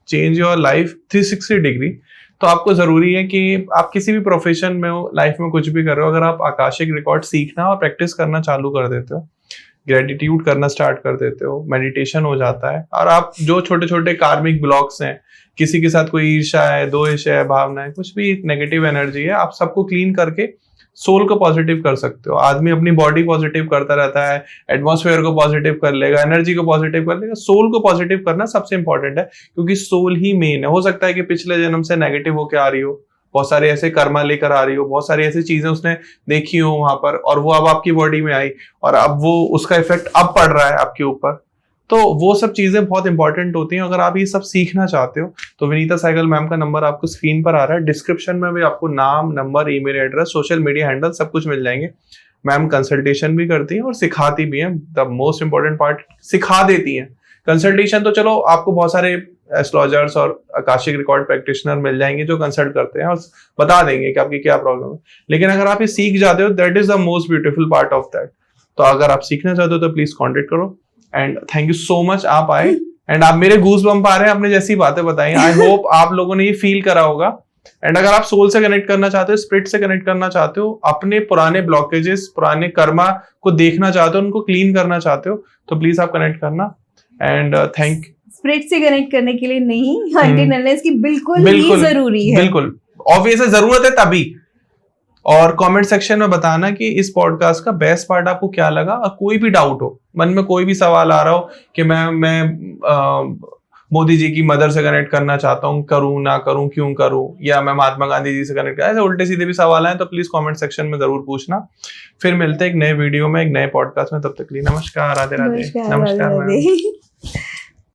change your life 360 degree, तो आपको जरूरी है कि आप किसी भी प्रोफेशन में हो, लाइफ में कुछ भी कर रहे हो, अगर आप आकाशिक रिकॉर्ड सीखना और प्रैक्टिस करना चालू कर देते हो, ग्रेटिट्यूड करना स्टार्ट कर देते हो, मेडिटेशन हो जाता है, और आप जो छोटे छोटे कार्मिक ब्लॉक्स हैं, किसी के साथ कोई ईर्ष्या है, द्वेष है, भावना है, कुछ भी नेगेटिव एनर्जी है, आप सबको क्लीन करके सोल को पॉजिटिव कर सकते हो। आदमी अपनी बॉडी पॉजिटिव करता रहता है, एटमॉस्फेयर को पॉजिटिव कर लेगा, एनर्जी को पॉजिटिव कर लेगा, सोल को पॉजिटिव करना सबसे इंपॉर्टेंट है, क्योंकि सोल ही मेन है। हो सकता है कि पिछले जन्म से नेगेटिव होके आ रही हो, बहुत सारे ऐसे कर्मा लेकर आ रही हो, बहुत सारी ऐसी चीजें उसने देखी हो वहां पर, और वो अब आपकी बॉडी में आई, और अब वो उसका इफेक्ट अब पड़ रहा है आपके ऊपर। तो वो सब चीजें बहुत इंपॉर्टेंट होती हैं। अगर आप ये सब सीखना चाहते हो तो विनीता सहगल मैम का नंबर आपको स्क्रीन पर आ रहा है, डिस्क्रिप्शन में भी आपको नाम, number, email address, social media handle सब कुछ मिल जाएंगे। मैम कंसल्टेशन भी करती हैं और सिखाती भी हैं। द मोस्ट इंपॉर्टेंट पार्ट, सिखा देती हैं। कंसल्टेशन तो चलो आपको बहुत सारे एस्ट्रोलॉजर्स और आकाशिक रिकॉर्ड प्रैक्टिशनर मिल जाएंगे जो कंसल्ट करते हैं और बता देंगे कि आपकी क्या प्रॉब्लम है, लेकिन अगर आप ये सीख जाते हो, that is the most beautiful part of that. तो अगर आप सीखना चाहते हो तो प्लीज कॉन्टेक्ट करो। And thank you so much, आप आए, एंड आप मेरे गूज बम्प आ रहे हैं, आपने जैसी बातें बताई। आई होप आप लोगों ने ये फील करा होगा एंड अगर आप सोल से कनेक्ट करना चाहते हो, स्पिरिट से कनेक्ट करना चाहते हो, अपने पुराने ब्लॉकेजेस, पुराने कर्मा को देखना चाहते हो, उनको क्लीन करना चाहते हो, तो प्लीज आप कनेक्ट करना। एंड थैंक स्पिरिट से कनेक्ट करने के लिए नहीं, हंटिंग नॉलेज की बिल्कुल ही जरूरी है, बिल्कुल ऑब्वियस है, जरूरत है तभी। और कमेंट सेक्शन में बताना कि इस पॉडकास्ट का बेस्ट पार्ट आपको क्या लगा, और कोई भी डाउट हो, मन में कोई भी सवाल आ रहा हो कि मैं मोदी जी की मदर से कनेक्ट करना चाहता हूँ, करूँ ना करूँ, क्यों करूँ, या मैं महात्मा गांधी जी से कनेक्ट, ऐसे उल्टे सीधे भी सवाल आए तो प्लीज कमेंट सेक्शन में जरूर पूछना। फिर मिलते हैं एक नए वीडियो में, एक नए पॉडकास्ट में, तब तक के लिए नमस्कार, राधे राधे। नमस्कार।